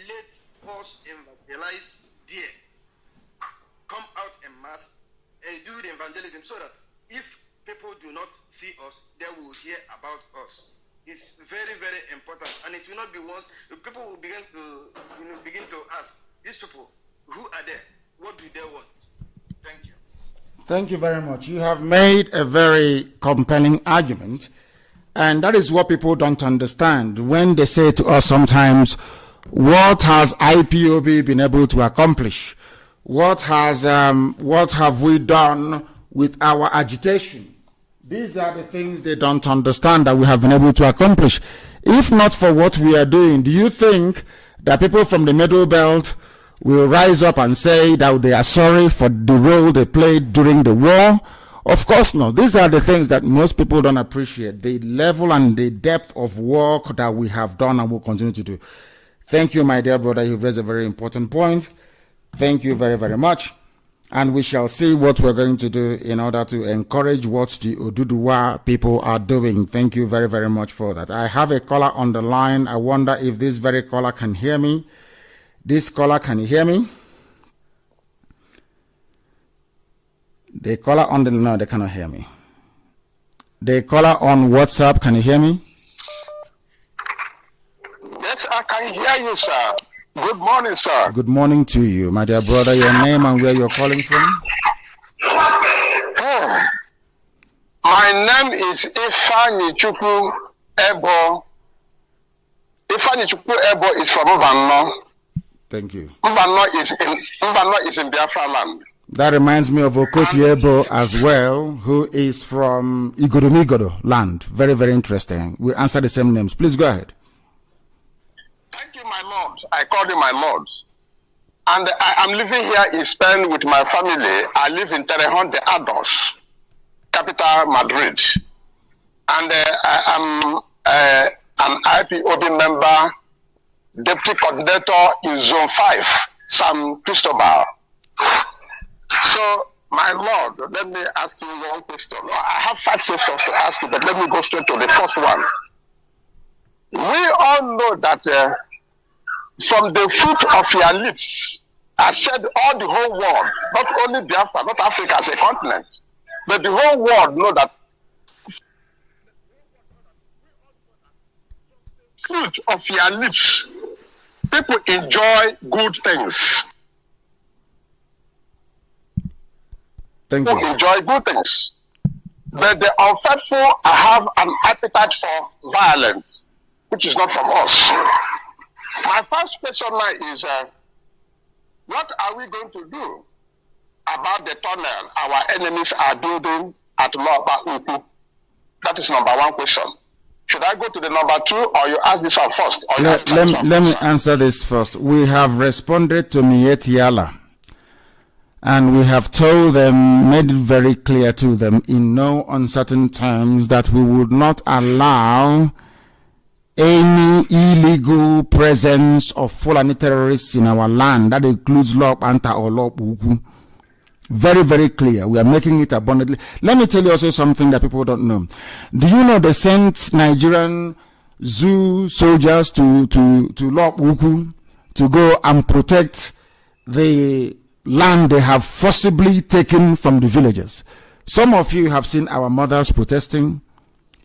let us evangelize about us. It's very, very important, and it will not be once. People will begin to ask these people, who are they? What do they want? Thank you. Thank you very much. You have made a very compelling argument, and that is what people don't understand when they say to us sometimes, what has IPOB been able to accomplish? What have we done with our agitation? These are the things they don't understand that we have been able to accomplish. If not for what we are doing, do you think that people from the Middle Belt will rise up and say that they are sorry for the role they played during the war? Of course not. These are the things that most people don't appreciate, the level and the depth of work that we have done and will continue to do. Thank you, my dear brother. You've raised a very important point. Thank you very, very much. And we shall see what we're going to do in order to encourage what the Oduduwa people are doing. Thank you very, very much for that. I have a caller on the line. I wonder if this very caller can hear me. This caller, can you hear me? The caller on the... No, they cannot hear me. The caller on WhatsApp, can you hear me? Yes, I can hear you, sir. Good morning, sir. Good morning to you, my dear brother. Your name and where you're calling from? My name is Ifani Chukwu Ebo. Ifani Chukwu Ebo is from Mbano. Thank you. Mbano is in Biafra land. That reminds me of Okoti Ebo as well, who is from Igodomigodo land. Very, very interesting. We answer the same names. Please go ahead. Thank you, my lord. I called you my lord. And I'm living here in Spain with my family. I live in Torrejón de Ardoz, capital Madrid. And I am an IPOB member, deputy coordinator in Zone 5, San Cristobal. So, my lord, let me ask you one question. No, I have 5 questions to ask you, but let me go straight to the first one. We all know that from the fruit of your lips, I said all the whole world, not only Biafra, not Africa as a continent, but the whole world know that fruit of your lips, people enjoy good things. Thank People you. enjoy good things. But the unfaithful have an appetite for violence, which is not from us. My first question now is, what are we going to do about the tunnel our enemies are building at Loba Uku? That is number one question. Should I go to the number 2, or you ask this one first? Or Let me answer this first. We have responded to Mietiala, and we have told them, made it very clear to them in no uncertain terms that we would not allow any illegal presence of Fulani terrorists in our land. That includes Lop Anta or Lop Uku. Very, very clear. We are making it abundantly. Let me tell you also something that people don't know. Do you know they sent Nigerian zoo soldiers to Lop Uku to go and protect the land they have forcibly taken from the villagers? Some of you have seen our mothers protesting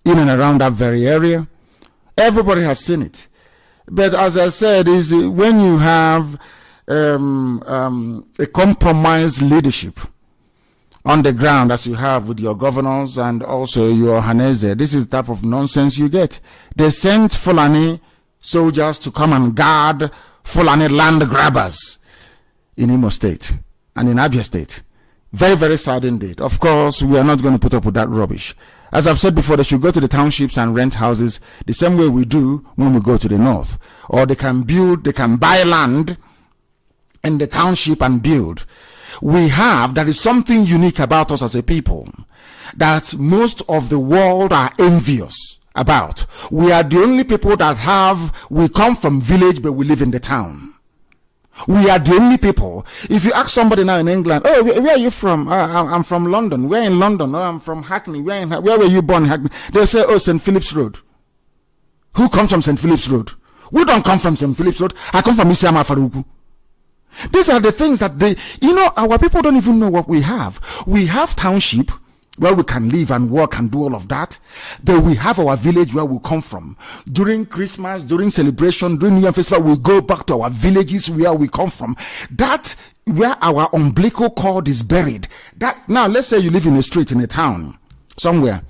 in and around that very area. Everybody has seen it. But as I said, is when you have a compromised leadership on the ground, as you have with your governors and also your Hanese, this is the type of nonsense you get. They sent Fulani soldiers to come and guard Fulani land grabbers in Imo State and in Abia State. Very, very sad indeed. Of course, we are not going to put up with that rubbish. As I've said before, they should go to the townships and rent houses the same way we do when we go to the north. Or they can buy land in the township and build. There is something unique about us as a people that most of the world are envious about. We are the only people we come from village but we live in the town. We are the only people. If you ask somebody now in England, oh, where are you from? I'm from London. Where in London? Oh, I'm from Hackney. Where were you born in Hackney? They'll say, oh, St. Philip's Road. Who comes from St. Philip's Road? We don't come from St. Philip's Road. I come from Isiama Faruku. These are the things that our people don't even know what we have. We have township, where we can live and work and do all of that. Then we have our village where we come from. During Christmas, during celebration, during New Year festival, we go back to our villages where we come from. That where our umbilical cord is buried. That now, let's say you live in a street in a town somewhere,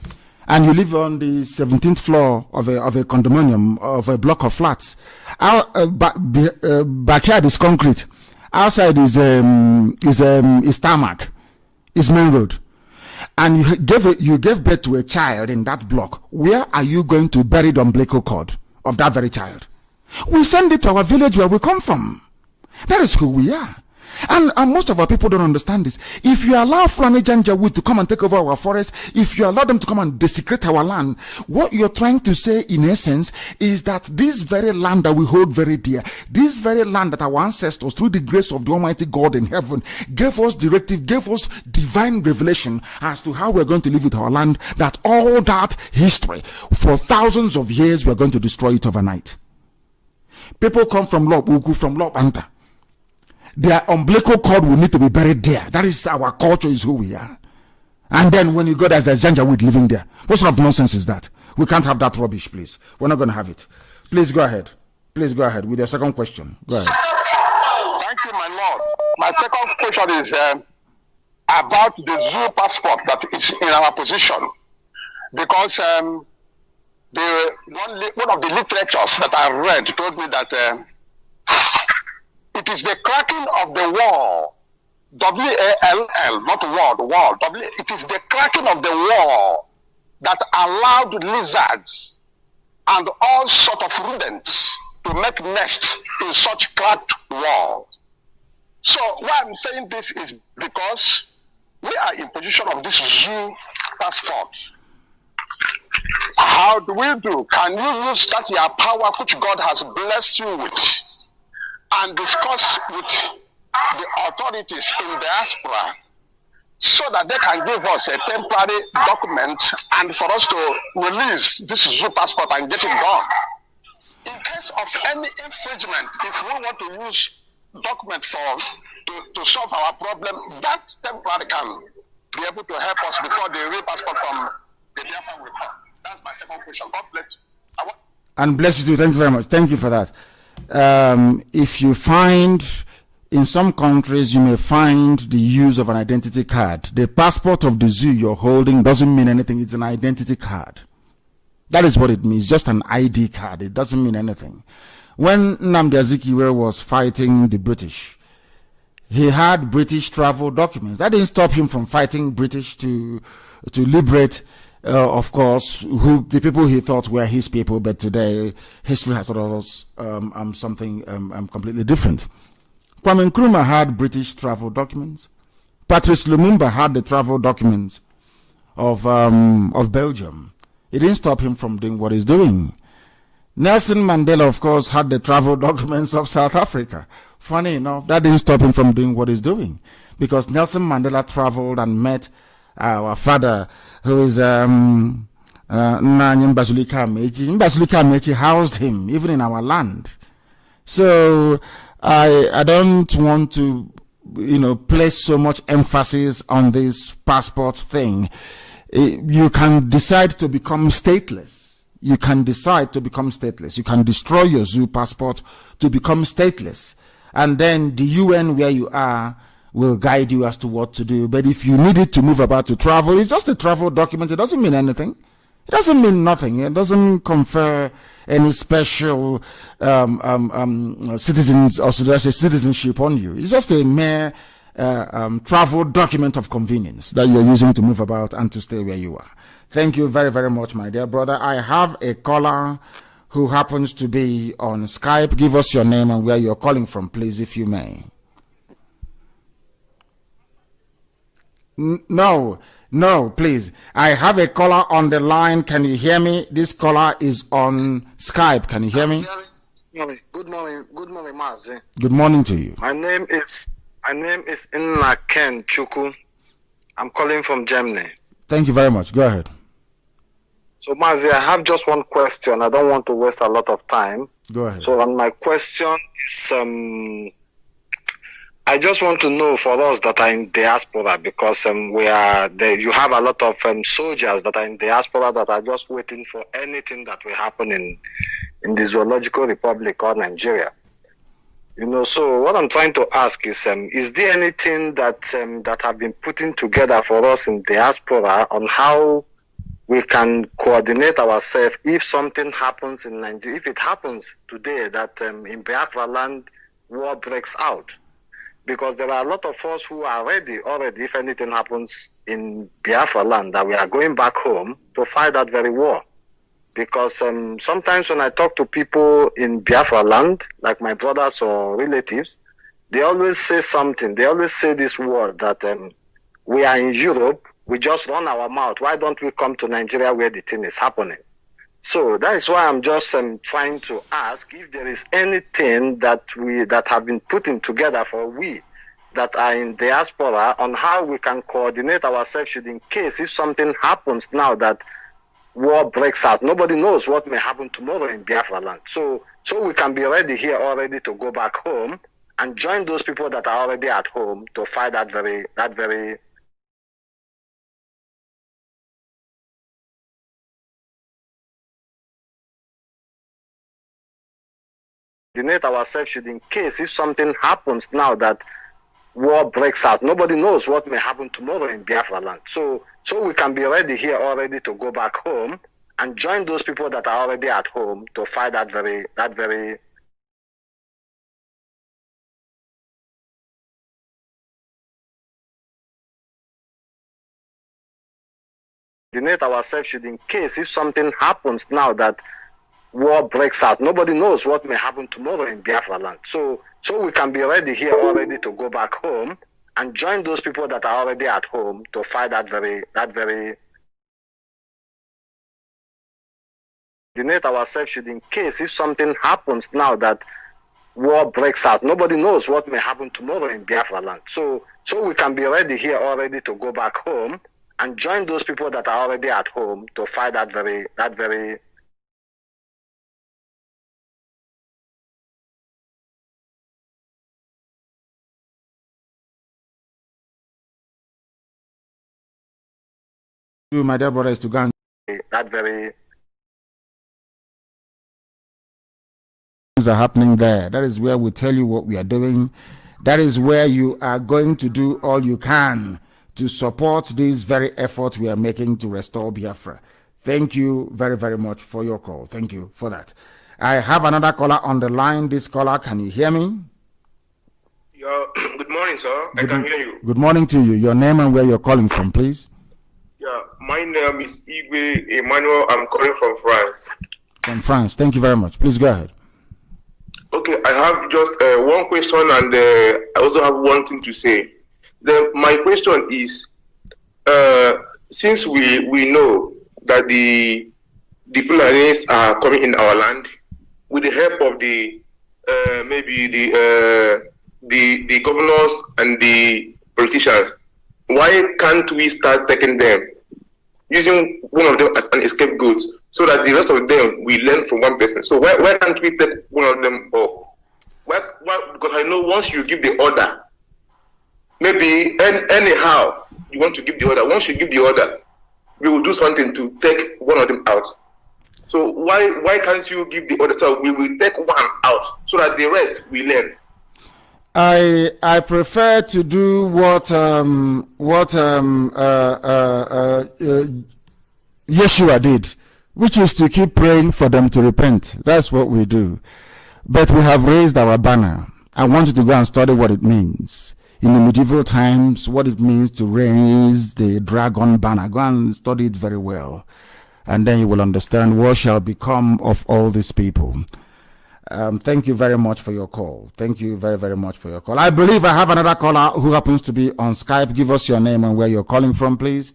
and you live on the 17th floor of a condominium of a block of flats. Backyard is concrete. Outside is tarmac. Is main road. And you gave birth to a child in that block. Where are you going to bury the umbilical cord of that very child? We send it to our village where we come from. That is who we are. And most of our people don't understand this. If you allow Fulani Janjaweed to come and take over our forest, if you allow them to come and desecrate our land, what you're trying to say in essence is that this very land that we hold very dear, this very land that our ancestors, through the grace of the Almighty God in heaven, gave us directive, gave us divine revelation as to how we're going to live with our land, that all that history for thousands of years we're going to destroy it overnight. People come from Lobuku, from Lobanta. Their umbilical cord will need to be buried there. That is our culture, is who we are. And then when you go there's Janjaweed living there. What sort of nonsense is that? We can't have that rubbish, please. We're not going to have it. Please go ahead. Please go ahead with your second question. Go ahead. Thank you, my lord. My second question is about the zoo passport that is in our position. Because one of the literatures that I read told me that it is the cracking of the wall, W-A-L-L, not wall, it is the cracking of the wall that allowed lizards and all sort of rodents to make nests in such cracked walls. So why I'm saying this is because we are in position of this zoo passport. How do we do? Can you use that your power which God has blessed you with and discuss with the authorities in diaspora so that they can give us a temporary document and for us to release this zoo passport and get it done? In case of any infringement, if we want to use document to solve our problem, that temporary can be able to help us before the real passport from the Biafran will come. That's my second question. God bless you. And bless you too. Thank you very much. Thank you for that. If you find, in some countries, you may find the use of an identity card. The passport of the zoo you're holding doesn't mean anything. It's an identity card. That is what it means. Just an ID card. It doesn't mean anything. When Nnamdi Azikiwe was fighting the British, he had British travel documents. That didn't stop him from fighting British to liberate, of course, the people he thought were his people. But today, history has taught us something completely different. Kwame Nkrumah had British travel documents. Patrice Lumumba had the travel documents of Belgium. It didn't stop him from doing what he's doing. Nelson Mandela, of course, had the travel documents of South Africa. Funny enough, that didn't stop him from doing what he's doing, because Nelson Mandela traveled and met our father, who is Nnamdi Amechi. Amechi housed him, even in our land. So I don't want to, place so much emphasis on this passport thing. You can decide to become stateless. You can decide to become stateless. You can destroy your zoo passport to become stateless. And then the UN where you are will guide you as to what to do. But if you need it to move about to travel, it's just a travel document. It doesn't mean anything. It doesn't mean nothing. It doesn't confer any special citizens or citizenship on you. It's just a mere travel document of convenience that you're using to move about and to stay where you are. Thank you very, very much, my dear brother. I have a caller who happens to be on Skype. Give us your name and where you're calling from, please, if you may. No, please. I have a caller on the line. Can you hear me? This caller is on Skype. Can you hear me? Good morning, Mazi. Good morning to you. My name is Nnamdi Chuku. I'm calling from Germany. Thank you very much. Go ahead. So, Mazi, I have just one question. I don't want to waste a lot of time. Go ahead. So, my question is, I just want to know for us that are in diaspora, because we are there. You have a lot of soldiers that are in diaspora that are just waiting for anything that will happen in the Zoological Republic or Nigeria. So what I'm trying to ask is there anything that that have been putting together for us in diaspora on how we can coordinate ourselves if something happens in Nigeria, if it happens today that in Biafra land war breaks out? Because there are a lot of us who are ready already, if anything happens in Biafra land, that we are going back home to fight that very war. Because sometimes when I talk to people in Biafra land, like my brothers or relatives, they always say something. They always say this word that we are in Europe, we just run our mouth. Why don't we come to Nigeria where the thing is happening? So that is why I'm just trying to ask if there is anything that have been putting together for we that are in diaspora on how we can coordinate ourselves in case if something happens now that war breaks out. Nobody knows what may happen tomorrow in Biafra land. So we can be ready here already to go back home and join those people that are already at home to fight that very coordinate ourselves in case if something happens now that war breaks out. Nobody knows what may happen tomorrow in Biafra land. So we can be ready here already to go back home and join those people that are already at home to fight that very coordinate ourselves in case if something happens now that war breaks out. Nobody knows what may happen tomorrow in Biafra land. So we can be ready here already to go back home and join those people that are already at home to fight that very coordinate ourselves in case if something happens now that war breaks out. Nobody knows what may happen tomorrow in Biafra land. So we can be ready here already to go back home and join those people that are already at home to fight that very You, my dear brother, is to go and things are happening there. That is where we tell you what we are doing. That is where you are going to do all you can to support this very effort we are making to restore Biafra. Thank you very, very much for your call. Thank you for that. I have another caller on the line. This caller, can you hear me? Good morning, sir. I can hear you. Good morning to you. Your name and where you're calling from, please. Yeah, my name is Igwe Emmanuel. I'm calling from France. From France. Thank you very much. Please go ahead. Okay, I have just one question, and I also have one thing to say. My question is, since we know that the Fulanis are coming in our land with the help of the maybe the governors and the politicians, why can't we start taking them, using one of them as an scapegoat, so that the rest of them we learn from one person? So why can't we take one of them off? Why? Because I know once you give the order, maybe anyhow you want to give the order. Once you give the order, we will do something to take one of them out. So why can't you give the order? So we will take one out so that the rest we learn. I prefer to do what Yeshua did, which is to keep praying for them to repent. That's what we do. But we have raised our banner. I want you to go and study what it means. In the medieval times, what it means to raise the dragon banner. Go and study it very well. And then you will understand what shall become of all these people. Thank you very much for your call. Thank you very, very much for your call. I believe I have another caller who happens to be on Skype. Give us your name and where you're calling from, please.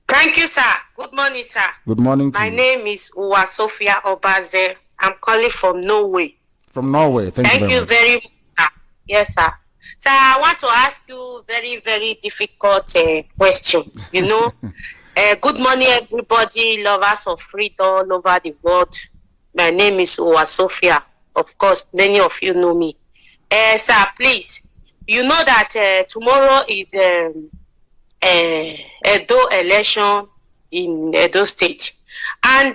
Thank you, sir. Good morning, sir. Good morning to you. My name is Uwa Sophia Obaze. I'm calling from Norway. From Norway. Thank you very much. Sir. Yes, sir. Sir, I want to ask you very, very difficult question. You know, good morning, everybody, lovers of freedom all over the world. My name is Uwa Sophia. Of course, many of you know me. Sir, please, you know that tomorrow is Edo election in Edo State, and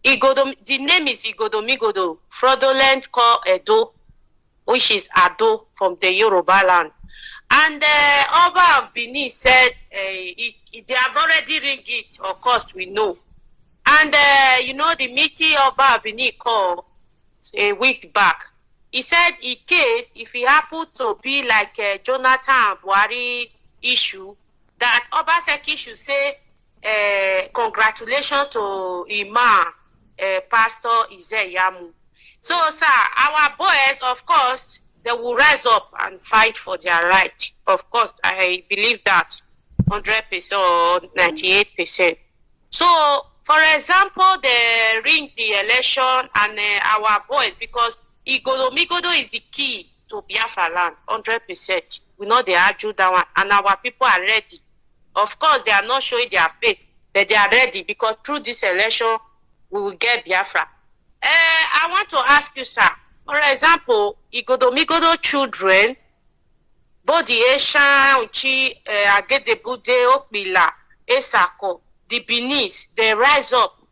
the name is Igodomigodo, fraudulent call Edo, which is Ado from the Yoruba land. And Oba of Benin said they have already ringed it, of course we know. And you know, the meeting Oba of Benin called a week back, he said in case if it happened to be like a Jonathan Buhari issue, that Obaseki should say congratulations to Imam Pastor Izeyamu. So, sir, our boys, of course, they will rise up and fight for their right. Of course, I believe that 100% or 98%. So, for example, they ring the election and our boys, because Igodomigodo is the key to Biafra land, 100%. We know they argue that one, and our people are ready. Of course, they are not showing their faith, but they are ready, because through this election, we will get Biafra. I want to ask you, sir, for example, Igodomigodo children, both the Asian, Uchi, Agedebude, Okmila, Esako, the Benis, they rise up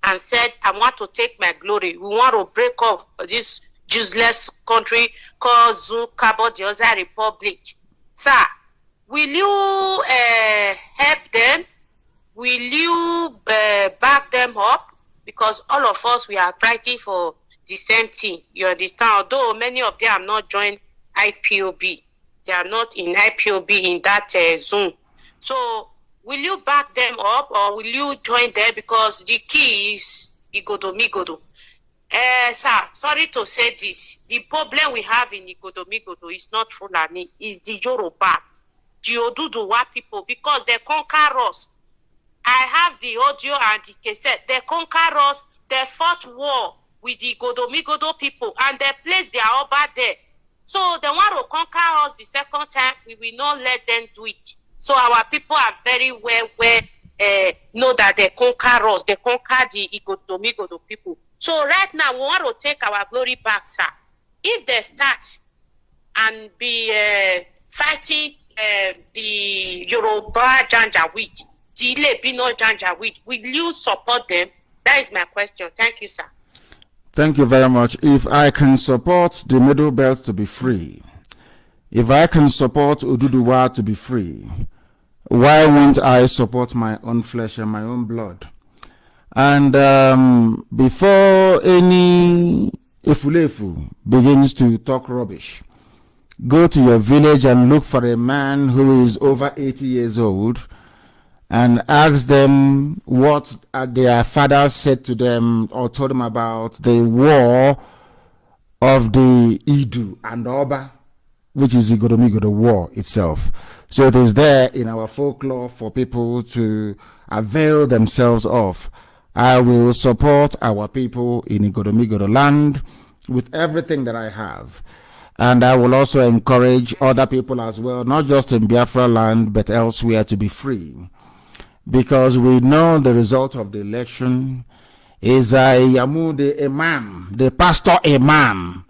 and said, I want to take my glory. We want to break off this useless country called Zoo Cabo de Oza Republic. Sir, will you help them? Will you back them up? Because all of us, we are fighting for the same thing. You understand? Although many of them are not joined IPOB. They are not in IPOB in that zone. So, will you back them up or will you join them? Because the key is Igodomigodo. Sir, sorry to say this. The problem we have in Igodomigodo is not Fulani, it's the Yorubas, the Oduduwa people, because they conquer us. I have the audio and the cassette. They conquer us. They fought war with the Igodomigodo people and they placed their Oba there. So they want to conquer us the second time. We will not let them do it. So our people are very well know that they conquer us. They conquer the Igodomigodo people. So right now we want to take our glory back, sir. If they start and be fighting the Yoruba Janjaweed, the Lebino Janjaweed, will you support them? That is my question. Thank you, sir. Thank you very much. If I can support the Middle Belt to be free, if I can support Oduduwa to be free, why won't I support my own flesh and my own blood? And before any Efulefu begins to talk rubbish, go to your village and look for a man who is over 80 years old and ask them what their father said to them or told them about the war of the Idu and Oba, which is the Igodomigodo war itself. So it is there in our folklore for people to avail themselves of. I will support our people in Igodomigodo land with everything that I have. And I will also encourage other people as well, not just in Biafra land, but elsewhere, to be free. Because we know the result of the election is Yamu, the Imam, the pastor Imam,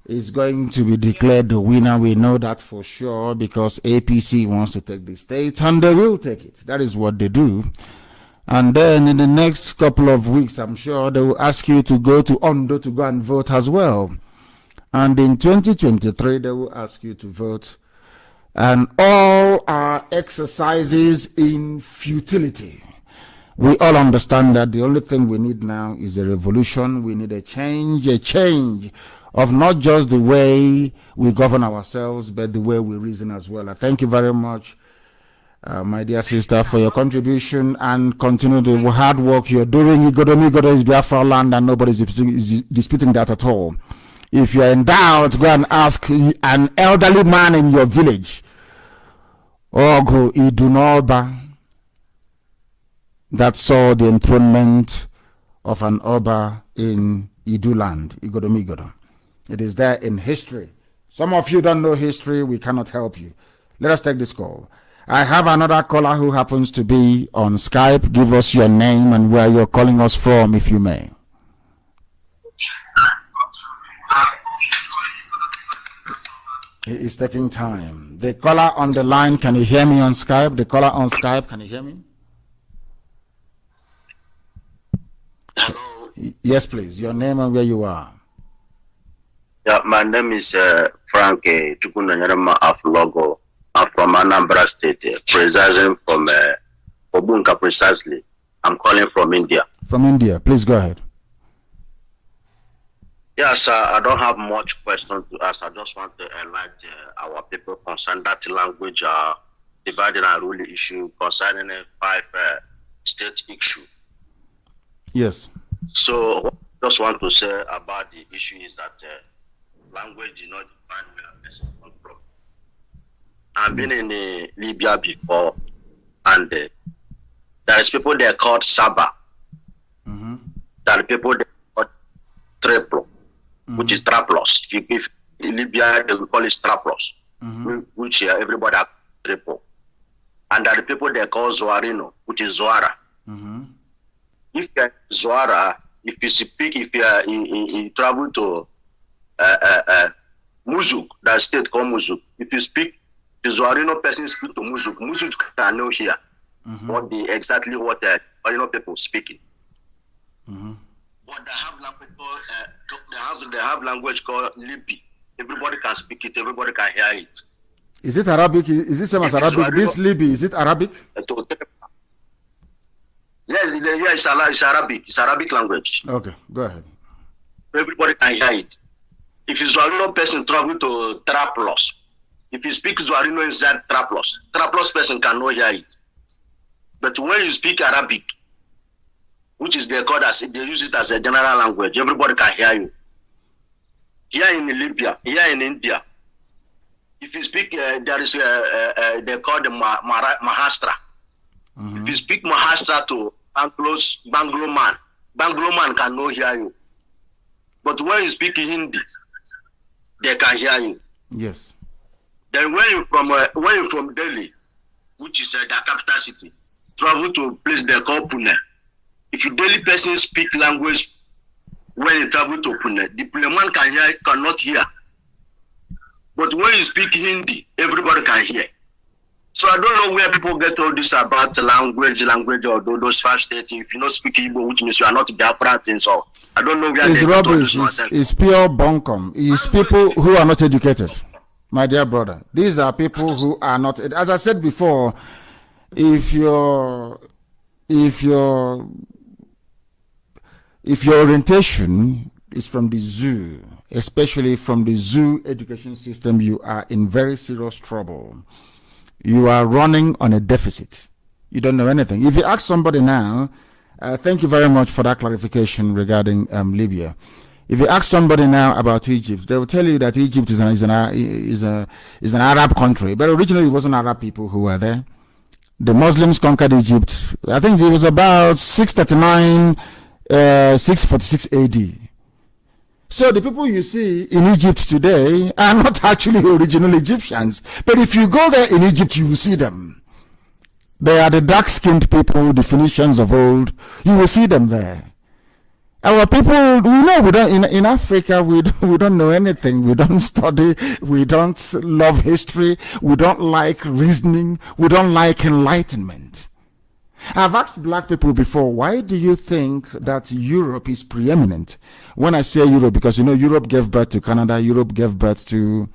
is going to be declared the winner. We know that for sure because APC wants to take the state and they will take it. That is what they do. And then in the next couple of weeks, I'm sure they will ask you to go to Ondo to go and vote as well. And in 2023, they will ask you to vote. And all our exercises in futility. We all understand that the only thing we need now is a revolution. We need a change of not just the way we govern ourselves, but the way we reason as well. I thank you very much, my dear sister, for your contribution and continue the hard work you're doing. Igodomigodo is Biafra land and nobody is disputing that at all. If you're in doubt, go and ask an elderly man in your village. Ogo Idunoba, that saw the enthronement of an Oba in Iduland, Igodomigodo. It is there in history. Some of you don't know history, we cannot help you. Let us take this call. I have another caller who happens to be on Skype. Give us your name and where you're calling us from, if you may. He is taking time. The caller on the line, can you hear me on Skype? The caller on Skype, can you hear me? Hello. Yes, please. Your name and where you are. Yeah, my name is Frank Chukunanyarama of Logo. I'm from Anambra State, precisely from Obunka, precisely. I'm calling from India. From India. Please go ahead. Yes, I don't have much question to ask. I just want to enlighten our people concerning that language divided and rule issue concerning a 5-state issue. Yes. So, what I just want to say about the issue is that language is not defined where a person comes from. I've been in Libya before, and there is people there called Saba. There are people there called Triplo, which is Traplos. If in Libya, they will call it Traplos, which everybody has Triple. And there are people there called Zoarino, which is Zoara. If you're Zoara, if you travel to Muzuk, that state called Muzuk, if you speak, the Zoarino person speak to Muzuk. Muzuk can know here what the Zoarino people speaking. But they have language called they have language called Libi. Everybody can speak it. Everybody can hear it. Is it Arabic? Is it same as Arabic? This Libi, is it Arabic? Yes, it's Arabic. It's Arabic language. Okay, go ahead. Everybody can hear it. If you Zoarino person travel to Traplos, if you speak Zoarino inside Traplos person cannot hear it. But when you speak Arabic, which is they use it as a general language, everybody can hear you. Here in Libya, here in India, if you speak, there is they call the Mahastra. If you speak Mahastra to Banglo man cannot hear you. But when you speak Hindi, they can hear you. Yes. Then when you from Delhi, which is the capital city, travel to a place they call Pune. If you Delhi person speak language when you travel to Pune, the Pune man cannot hear. But when you speak Hindi, everybody can hear. So I don't know where people get all this about language or those 5 states. If you don't speak Igbo, which means you are not Biafran, so I don't know where it's they rubbish. get all this. It's pure bunkum. It's people who are not educated, my dear brother. These are people who are not. As I said before, if your orientation is from the zoo, especially from the zoo education system, you are in very serious trouble. You are running on a deficit. You don't know anything. If you ask somebody now, thank you very much for that clarification regarding Libya. If you ask somebody now about Egypt, they will tell you that Egypt is an Arab country, but originally it wasn't Arab people who were there. The Muslims conquered Egypt. I think it was about 639, 646 AD. So the people you see in Egypt today are not actually original Egyptians. But if you go there in Egypt, you will see them. They are the dark-skinned people, the Phoenicians of old. You will see them there. Our people, we don't in Africa, we don't know anything. We don't study. We don't love history. We don't like reasoning. We don't like enlightenment. I've asked black people before, why do you think that Europe is preeminent? When I say Europe, because Europe gave birth to Canada, Europe gave birth to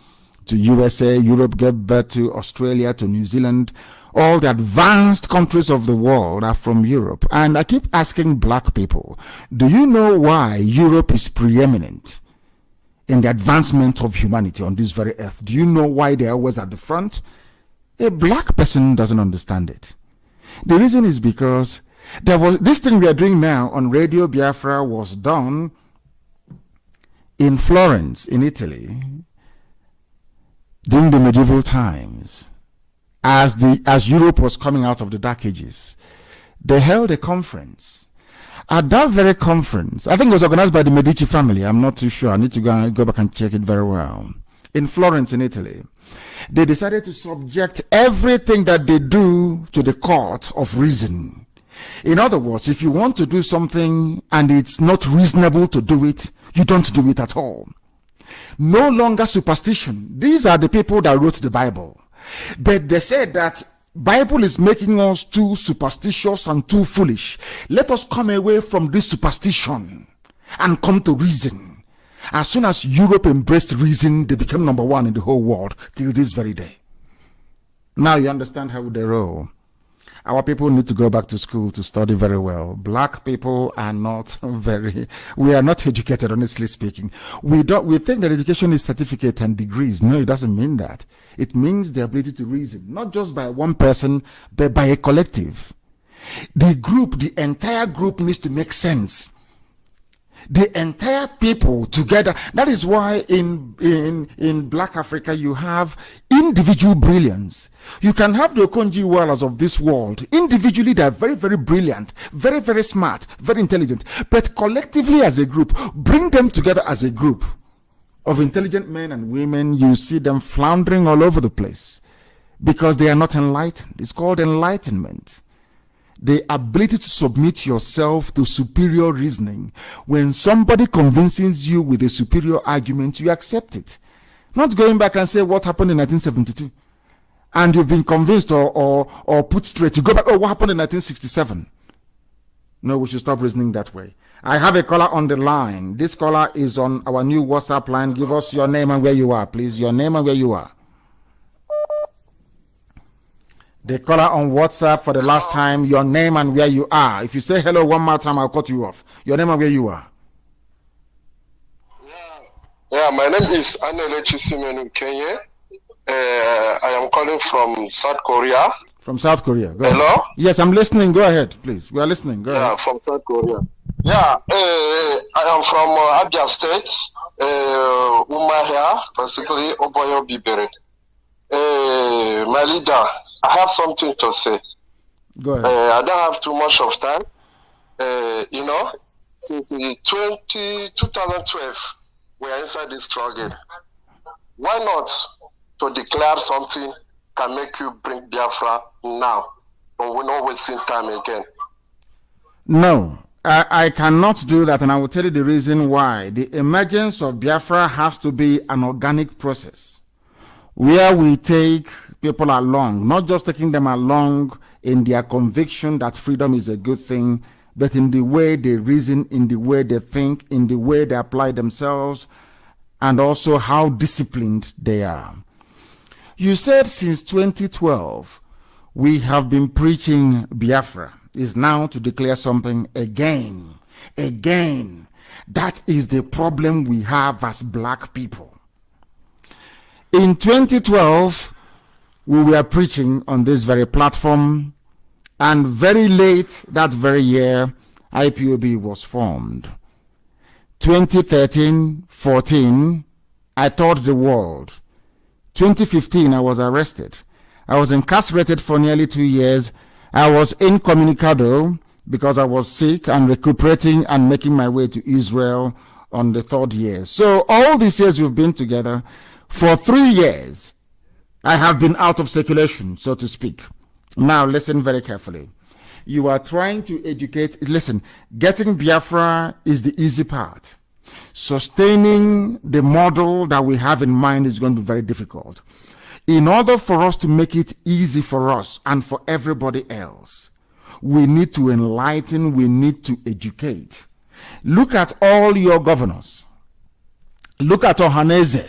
USA, Europe gave birth to Australia, to New Zealand. All the advanced countries of the world are from Europe. And I keep asking black people, do you know why Europe is preeminent in the advancement of humanity on this very earth? Do you know why they're always at the front? A black person doesn't understand it. The reason is because there was this thing we are doing now on Radio Biafra was done in Florence, in Italy, during the medieval times, as Europe was coming out of the Dark Ages. They held a conference. At that very conference, I think it was organized by the Medici family. I'm not too sure. I need to go back and check it very well. In Florence, in Italy, they decided to subject everything that they do to the court of reason. In other words, if you want to do something and it's not reasonable to do it, you don't do it at all. No longer superstition. These are the people that wrote the Bible. But they said that Bible is making us too superstitious and too foolish. Let us come away from this superstition and come to reason. As soon as Europe embraced reason, they became number one in the whole world till this very day. Now you understand how they roll. Our people need to go back to school to study very well. Black people are not we are not educated, honestly speaking. We think that education is certificate and degrees. No, it doesn't mean that. It means the ability to reason, not just by one person, but by a collective. The entire group needs to make sense. The entire people together. That is why in Black Africa you have individual brilliance. You can have the Okonjo-Iwealas of this world. Individually they are very, very brilliant, very, very smart, very intelligent. But collectively as a group, bring them together as a group of intelligent men and women, you see them floundering all over the place because they are not enlightened. It's called enlightenment. The ability to submit yourself to superior reasoning. When somebody convinces you with a superior argument, you accept it. Not going back and say what happened in 1972. And you've been convinced or put straight. You go back, what happened in 1967? No, we should stop reasoning that way. I have a caller on the line. This caller is on our new WhatsApp line. Give us your name and where you are, please. Your name and where you are. The caller on WhatsApp for the last time, your name and where you are. If you say hello one more time, I'll cut you off. Your name and where you are. Yeah, my name is Anele Chisimenu Kenya. I am calling from South Korea. From South Korea. Go Hello? ahead. Yes, I'm listening. Go ahead, please. We are listening. Go ahead. From South Korea. Yeah, I am from Abia State, Umahia, basically Oboyo Bibere. My leader, I have something to say. Go ahead. I don't have too much of time. Since 2012, we are inside this struggle. Why not to declare something can make you bring Biafra now, but we're not wasting time again? No, I cannot do that, and I will tell you the reason why. The emergence of Biafra has to be an organic process where we take people along, not just taking them along in their conviction that freedom is a good thing, but in the way they reason, in the way they think, in the way they apply themselves, and also how disciplined they are. You said since 2012, we have been preaching Biafra is now to declare something again. Again. That is the problem we have as black people. In 2012, we were preaching on this very platform, and very late that very year, IPOB was formed. 2013-14, I taught the world. 2015, I was arrested. I was incarcerated for nearly 2 years. I was incommunicado because I was sick and recuperating and making my way to Israel on the 3rd year. So all these years we've been together, for 3 years, I have been out of circulation, so to speak. Now, listen very carefully. You are trying to educate. Listen, getting Biafra is the easy part. Sustaining the model that we have in mind is going to be very difficult. In order for us to make it easy for us and for everybody else, we need to enlighten, we need to educate. Look at all your governors. Look at Ohaneze,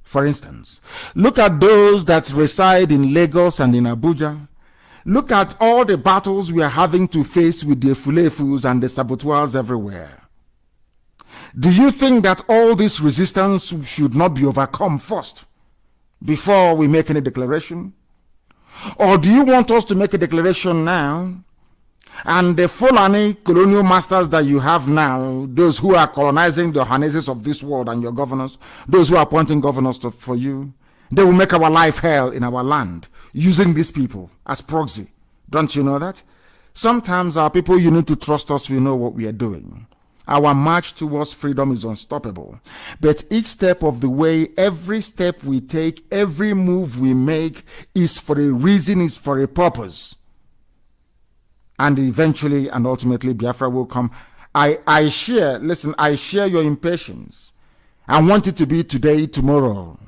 for instance. Look at those that reside in Lagos and in Abuja. Look at all the battles we are having to face with the Fulefus and the saboteurs everywhere. Do you think that all this resistance should not be overcome first before we make any declaration? Or do you want us to make a declaration now, and the Fulani colonial masters that you have now, those who are colonizing the Ohanezes of this world and your governors, those who are appointing governors for you, they will make our life hell in our land using these people as proxy. Don't you know that? Sometimes our people, you need to trust us, we know what we are doing. Our march towards freedom is unstoppable. But each step of the way, every step we take, every move we make is for a reason, is for a purpose. And eventually and ultimately Biafra will come. I share your impatience. I want it to be today, tomorrow.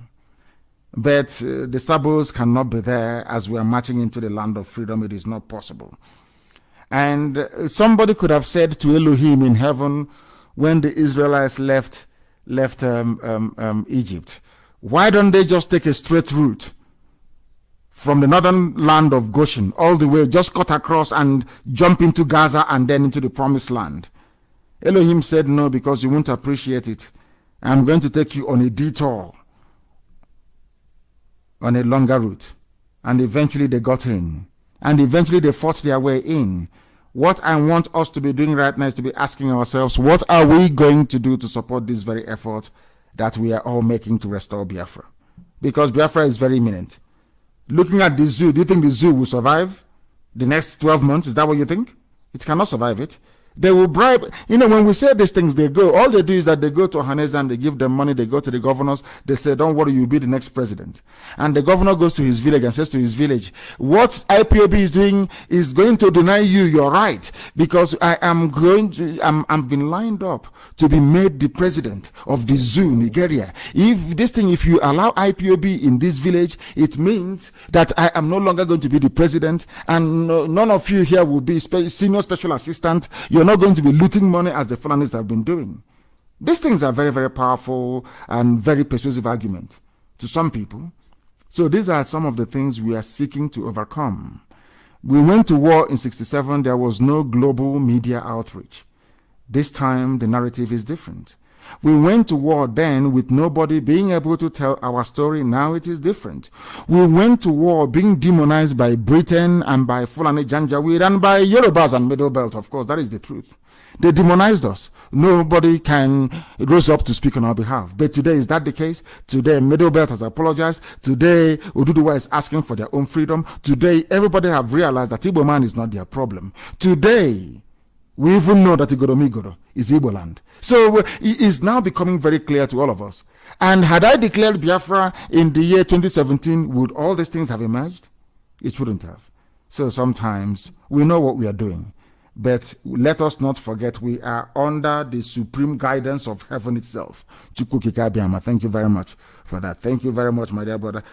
But the Sabos cannot be there as we are marching into the land of freedom. It is not possible. And somebody could have said to Elohim in heaven when the Israelites left Egypt, why don't they just take a straight route from the northern land of Goshen all the way, just cut across and jump into Gaza and then into the promised land? Elohim said, no, because you won't appreciate it. I'm going to take you on a detour, on a longer route. And eventually they got in. And eventually they fought their way in. What I want us to be doing right now is to be asking ourselves, what are we going to do to support this very effort that we are all making to restore Biafra? Because Biafra is very imminent. Looking at the zoo, do you think the zoo will survive the next 12 months? Is that what you think? It cannot survive it. They will bribe. When we say these things, all they do is that they go to Haneza and they give them money. They go to the governors. They say, don't worry, you'll be the next president. And the governor goes to his village and says to his village, what IPOB is doing is going to deny you your right, because I'm been lined up to be made the president of the zoo, Nigeria. If you allow IPOB in this village, it means that I am no longer going to be the president, and none of you here will be senior special assistant. You're not going to be looting money as the Fulanis have been doing. These things are very, very powerful and very persuasive argument to some people. So these are some of the things we are seeking to overcome. We went to war in 67. There was no global media outreach. This time the narrative is different. We went to war then with nobody being able to tell our story. Now it is different. We went to war being demonized by Britain and by Fulani Janjaweed and by Yorubas and Middle Belt. Of course, that is the truth. They demonized us. Nobody can rise up to speak on our behalf. But today, is that the case? Today, Middle Belt has apologized. Today, Oduduwa is asking for their own freedom. Today, everybody have realized that Igbo man is not their problem. Today, we even know that Igoromigoro is Igbo land. So it is now becoming very clear to all of us. And had I declared Biafra in the year 2017, would all these things have emerged? It wouldn't have. So sometimes we know what we are doing. But let us not forget we are under the supreme guidance of heaven itself. Chukwukikabiama, thank you very much for that. Thank you very much, my dear brother.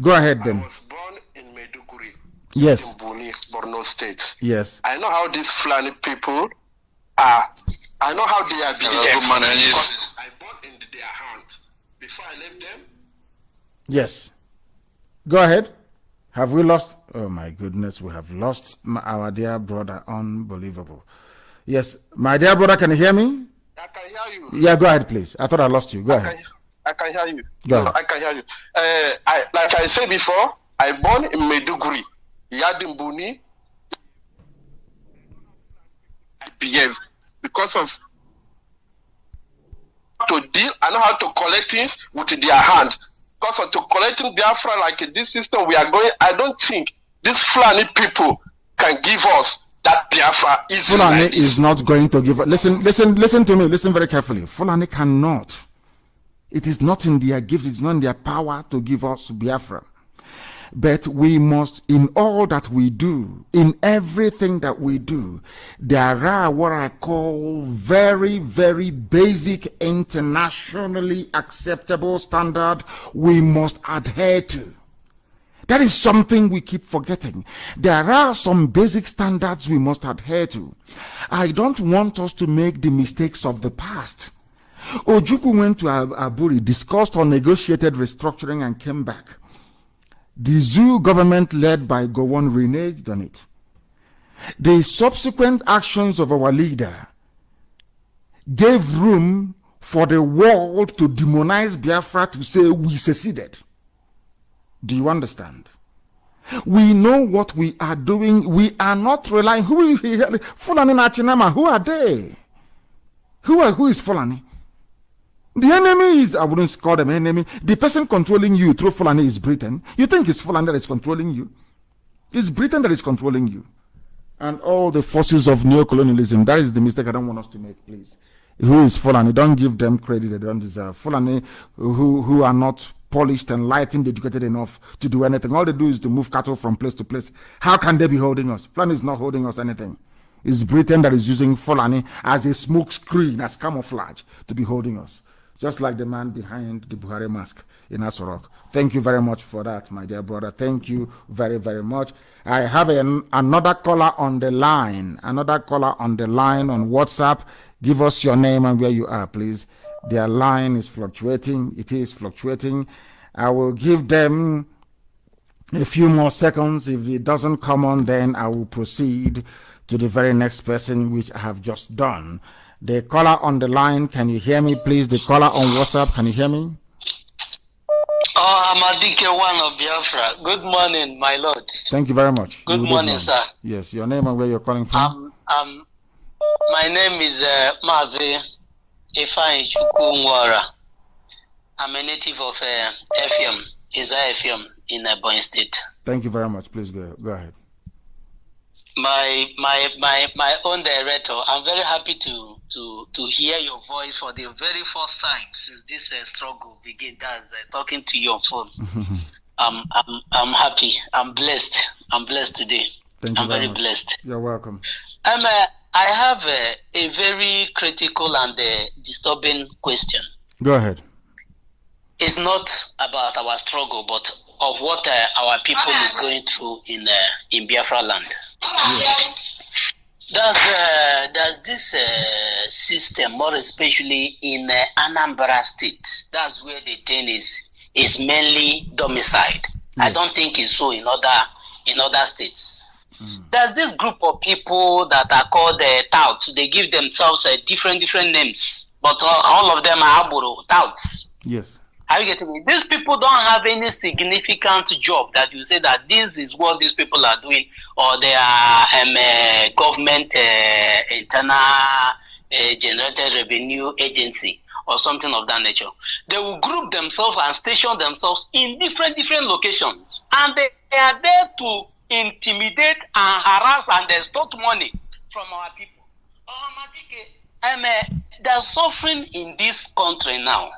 Go ahead then. I was born in Maiduguri. Yes. In Buni, Borno State. Yes. I know how these Fulani people are. I know how they are behaving. Because I born in their hands. Before I left them. Yes. Go ahead. Have we lost? Oh my goodness, we have lost our dear brother. Unbelievable. Yes, my dear brother, can you hear me? I can hear you. Yeah, go ahead, please. I thought I lost you. Go ahead. I can hear you. Go ahead. I can hear you. Like I said before, I born in Maiduguri, Yadimbuni. I behave because of to deal. I know how to collect things with their hand. Because of to collecting Biafra like this system we are going, I don't think these Fulani people can give us that Biafra easy. Fulani like is not going to give us. Listen to me. Listen very carefully. Fulani cannot. It is not in their gift. It's not in their power to give us Biafra. But we must, in all that we do, in everything that we do, there are what I call very, very basic, internationally acceptable standard we must adhere to. That is something we keep forgetting. There are some basic standards we must adhere to. I don't want us to make the mistakes of the past. Ojukwu went to Aburi, discussed or negotiated restructuring and came back. The zoo government led by Gowon reneged on it. The subsequent actions of our leader gave room for the world to demonize Biafra, to say we seceded. Do you understand? We know what we are doing. We are not relying. Fulani Nachinama, who are they? Who is Fulani? The enemy is, I wouldn't call them enemy. The person controlling you through Fulani is Britain. You think it's Fulani that is controlling you? It's Britain that is controlling you. And all the forces of neocolonialism. That is the mistake I don't want us to make, please. Who is Fulani? Don't give them credit they don't deserve. Fulani who are not polished, enlightened, educated enough to do anything. All they do is to move cattle from place to place. How can they be holding us? Fulani is not holding us anything. It's Britain that is using Fulani as a smoke screen, as camouflage, to be holding us. just like the man behind the Buhari mask in Asorok. Thank you very much for that, my dear brother. Thank you very, very much. I have another caller on the line. Another caller on the line on WhatsApp. Give us your name and where you are, please. Their line is fluctuating. It is fluctuating. I will give them a few more seconds. If it doesn't come on, then I will proceed to the very next person, which I have just done. The caller on the line, can you hear me, please? The caller on WhatsApp, can you hear me? Oh, Amadike one of Biafra. Good morning, my lord. Thank you very much. Good morning, sir. Yes, your name and where you're calling from? My name is Mazi Ifeanyi Chukwunwara. I'm a native of Effium, Effium in Ebonyi State. Thank you very much. Please go ahead. My own director, I'm very happy to hear your voice for the very first time since this struggle began. That's talking to you on phone. I'm happy. I'm blessed. I'm blessed today. Thank you I'm very blessed. You're welcome. I have a very critical and disturbing question. Go ahead. It's not about our struggle, but of what our people is going through in Biafra land. Yes. Does this system, more especially in Anambra State, that's where the thing is mainly domiciled. Yes. I don't think it's so in other states. There's this group of people that are called touts. They give themselves different names, but all of them are Aburo touts. Yes. Are you getting me? These people don't have any significant job that you say that this is what these people are doing, or they are government internal generated revenue agency or something of that nature. They will group themselves and station themselves in different locations, and they are there to intimidate and harass and extort money from our people. They're suffering in this country now.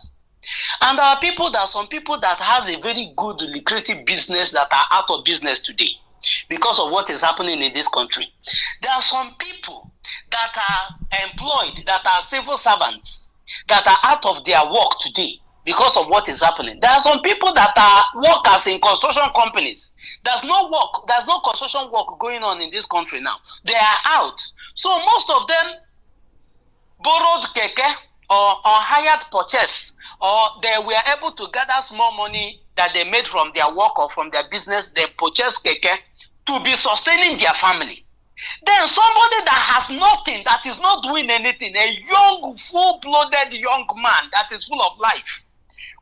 And there are people, there are some people that have a very good lucrative business that are out of business today because of what is happening in this country. There are some people that are employed, that are civil servants, that are out of their work today because of what is happening. There are some people that are workers in construction companies. There's no construction work going on in this country now. They are out. So most of them borrowed keke or hired purchase, or they were able to gather small money that they made from their work or from their business. They purchased keke to be sustaining their family. Then somebody that has nothing, that is not doing anything, a young, full-blooded young man that is full of life,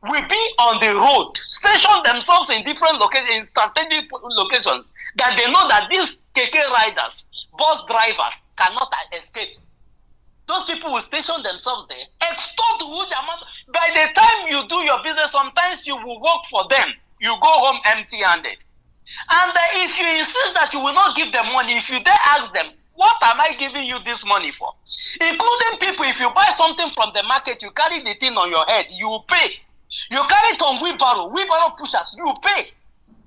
will be on the road, station themselves in different locations, in strategic locations, that they know that these keke riders, bus drivers cannot escape. Those people will station themselves there, extort huge amount. By the time you do your business, sometimes you will work for them. You go home empty-handed. And if you insist that you will not give them money, if you dare ask them, what am I giving you this money for? Including people, if you buy something from the market, you carry the thing on your head, you pay. You carry it on wheelbarrow pushers, you pay.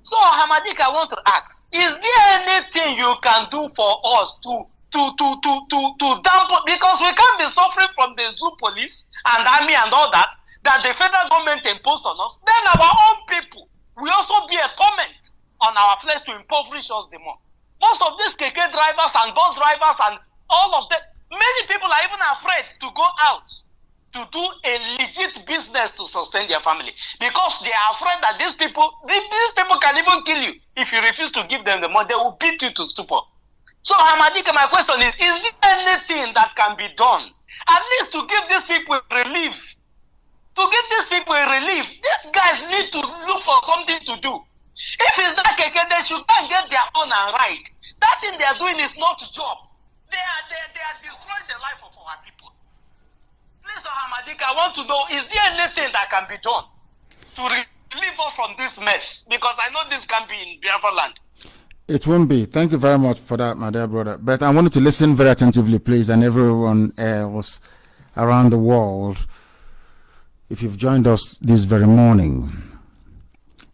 So, Hamadik, I want to ask, is there anything you can do for us to dampen, because we can't be suffering from the zoo police and army and all that the federal government imposed on us. Then our own people will also be a torment on our flesh to impoverish us the more. Most of these keke drivers and bus drivers and all of them, many people are even afraid to go out to do a legit business to sustain their family because they are afraid that these people can even kill you if you refuse to give them the money. They will beat you to stupor. So, Hamadika, my question is there anything that can be done, at least to give these people relief? To give these people a relief, these guys need to look for something to do. If it's that keke, they should go and get their own and ride. That thing they are doing is not a job. They are destroying the life of our people. Please, Hamadika, I want to know, is there anything that can be done to relieve us from this mess? Because I know this can be in Biafra land. It won't be. Thank you very much for that, my dear brother. But I wanted to listen very attentively, please, and everyone else around the world, if you've joined us this very morning.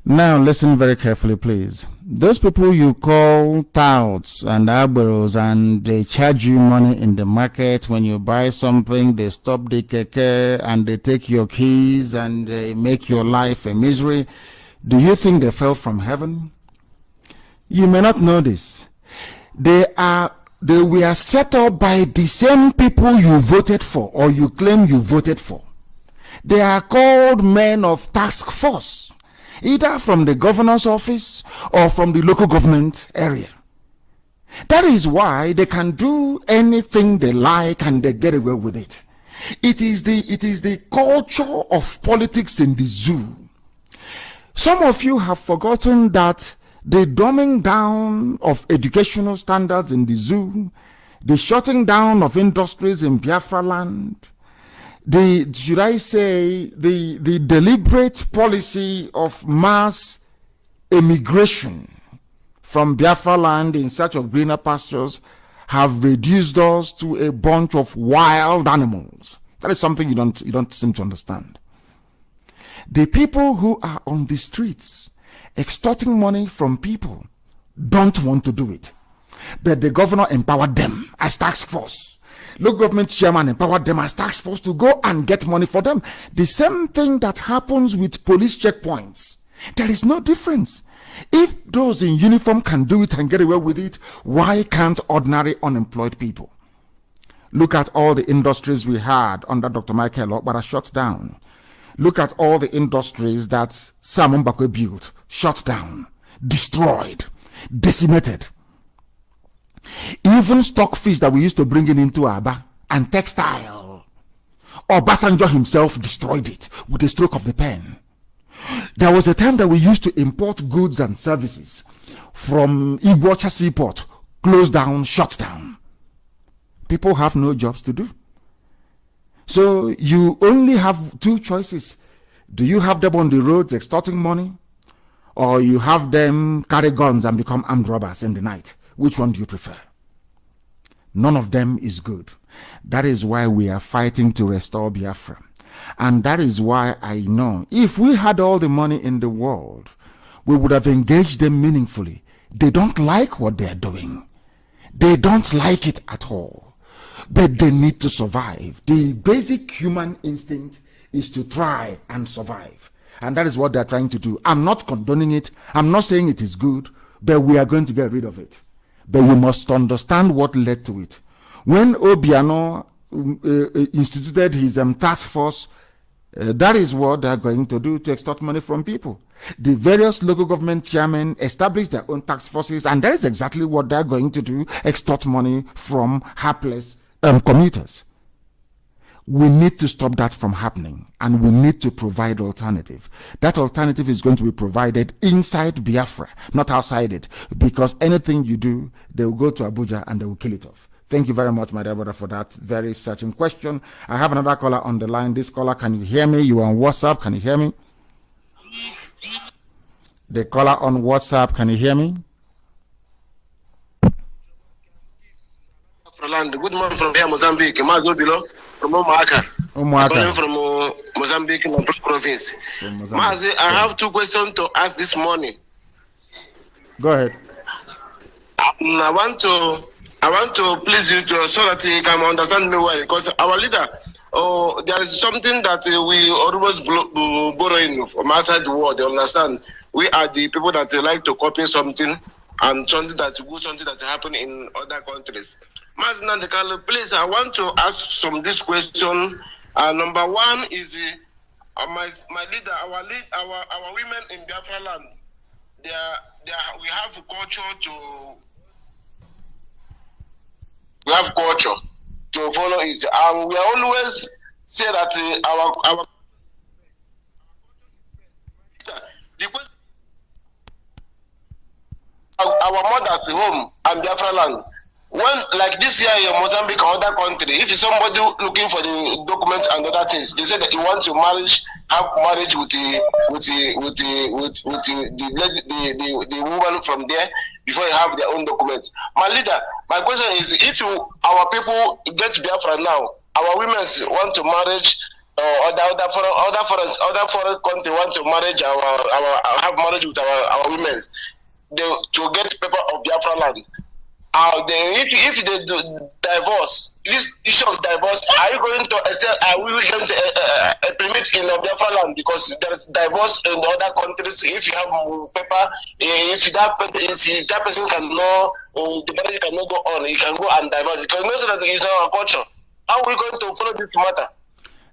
Now listen very carefully, please. Those people you call touts and arboros, and they charge you money in the market when you buy something, they stop the keke and they take your keys and they make your life a misery. Do you think they fell from heaven? You may not know this. They were set up by the same people you voted for or you claim you voted for. They are called men of task force, either from the governor's office or from the local government area. That is why they can do anything they like and they get away with it. It is the culture of politics in the zoo. Some of you have forgotten that the dumbing down of educational standards in the zoo, the shutting down of industries in Biafra land, the deliberate policy of mass immigration from Biafra land in search of greener pastures have reduced us to a bunch of wild animals. That is something you don't seem to understand. The people who are on the streets extorting money from people don't want to do it, but the governor empowered them as task force. Local government chairman empowered them as task force to go and get money for them. The same thing that happens with police checkpoints. There is no difference. If those in uniform can do it and get away with it, why can't ordinary unemployed people? Look at all the industries we had under Dr. Michael Okpara shut down. Look at all the industries that Sam Mbakwe built, shut down, destroyed, decimated. Even stockfish that we used to bring into Aba and textile, Obasanjo himself destroyed it with a stroke of the pen. There was a time that we used to import goods and services from Iguacha Seaport, closed down, shut down. People have no jobs to do. So you only have two choices. Do you have them on the roads extorting money, or you have them carry guns and become armed robbers in the night? Which one do you prefer? None of them is good. That is why we are fighting to restore Biafra. And that is why I know if we had all the money in the world, we would have engaged them meaningfully. They don't like what they are doing. They don't like it at all. But they need to survive. The basic human instinct is to try and survive. And that is what they're trying to do. I'm not condoning it. I'm not saying it is good, but we are going to get rid of it. But you must understand what led to it. When Obiano instituted his task force, that is what they're going to do to extort money from people. The various local government chairmen established their own task forces, and that is exactly what they're going to do, extort money from hapless commuters. We need to stop that from happening, and we need to provide alternative. That alternative is going to be provided inside Biafra, not outside it, because anything you do, they will go to Abuja and they will kill it off. Thank you very much, my dear brother, for that very searching question. I have another caller on the line. This caller, can you hear me? You are on WhatsApp. Can you hear me? The caller on WhatsApp, can you hear me? Good morning from here, Mozambique. Mazi below from Omaka. Calling from Mozambique province. Mazi, I have two questions to ask this morning. Go ahead. I want to please you to so that you can understand me well, because our leader, there is something that we always borrowing from outside the world. You understand? We are the people that like to copy something and something that's good, something that happen in other countries. Mazi Nnamdi, please, I want to ask some this question. Number one is my leader, our women in Biafra land. We have culture to follow it, and we always say that our mothers at home and Biafra land. When like this year in Mozambique or other country, if somebody looking for the documents and other things, they say that you want to have marriage with the woman from there before you have their own documents. My leader, my question is, if our people get Biafra now, our women want to marry other foreign country want to marriage our have marriage with our women, to get paper of Biafra land. If they do divorce, this issue of divorce, are you going to are we going to permit in Biafra land? Because there's divorce in the other countries. If you have paper, if that person can know, the marriage cannot go on, he can go and divorce. Because most of that is not our culture. How are we going to follow this matter?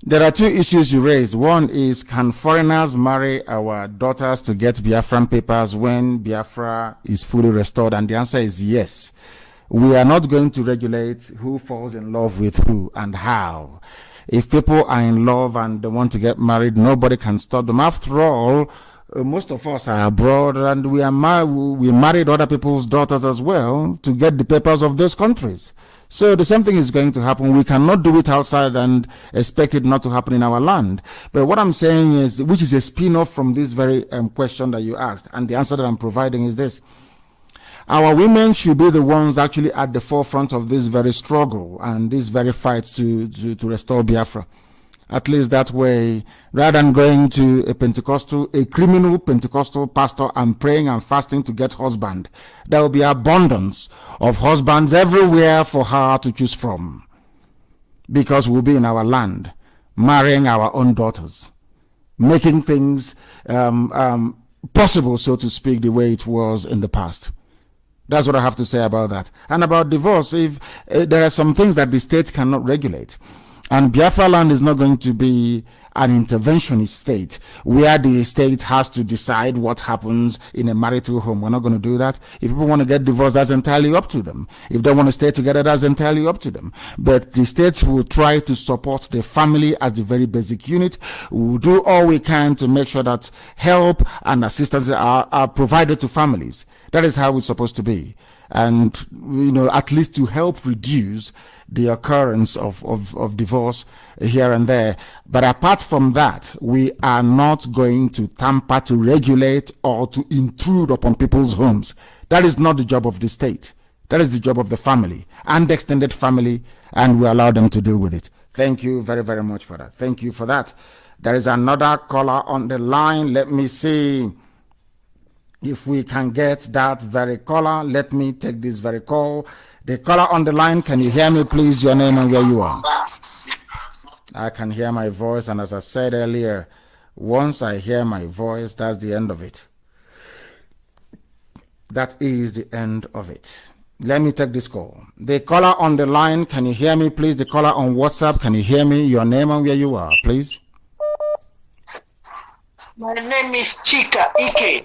There are two issues you raised. One is, can foreigners marry our daughters to get Biafran papers when Biafra is fully restored? And the answer is yes. We are not going to regulate who falls in love with who and how. If people are in love and they want to get married, nobody can stop them. After all, most of us are abroad and we married other people's daughters as well to get the papers of those countries. So the same thing is going to happen. We cannot do it outside and expect it not to happen in our land. But what I'm saying is, which is a spin-off from this very question that you asked, and the answer that I'm providing is this. Our women should be the ones actually at the forefront of this very struggle and this very fight to restore Biafra. At least that way, rather than going to a criminal Pentecostal pastor and praying and fasting to get husband, there will be abundance of husbands everywhere for her to choose from. Because we'll be in our land, marrying our own daughters, making things possible, so to speak, the way it was in the past. That's what I have to say about that. And about divorce, if there are some things that the state cannot regulate. And Biafra land is not going to be an interventionist state where the state has to decide what happens in a marital home. We're not going to do that. If people want to get divorced, that's entirely up to them. If they want to stay together, that's entirely up to them. But the states will try to support the family as the very basic unit. We'll do all we can to make sure that help and assistance are provided to families. That is how it's supposed to be. And, at least to help reduce the occurrence of divorce here and there. But apart from that, we are not going to tamper, to regulate, or to intrude upon people's homes. That is not the job of the state. That is the job of the family and the extended family, and we allow them to deal with it. Thank you very, very much for that. Thank you for that. There is another caller on the line. Let me see if we can get that very caller. Let me take this very call. The caller on the line, can you hear me, please? Your name and where you are. I can hear my voice, and as I said earlier, once I hear my voice, that's the end of it. That is the end of it. Let me take this call. The caller on the line, can you hear me, please? The caller on WhatsApp, can you hear me? Your name and where you are, please. My name is Chika Ike.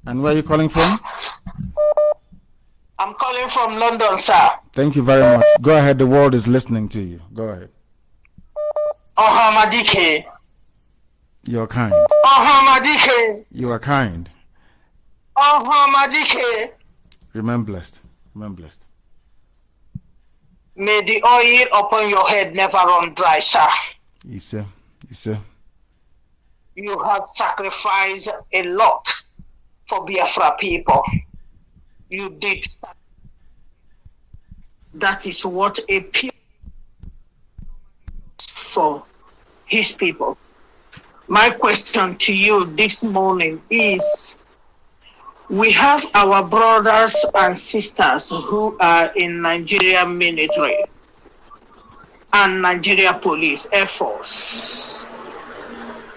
And where are you calling from? I'm calling from London, sir. Thank you very much. Go ahead. The world is listening to you. Go ahead. Ohamadike. You're kind. Ohamadike. You are kind. Ohamadike. Remain blessed. Remain blessed. May the oil upon your head never run dry, sir. Yes, sir. Yes, sir. You have sacrificed a lot for Biafra people. You did. That is what a people for his people. My question to you this morning is, we have our brothers and sisters who are in Nigeria military and Nigeria police, Air Force,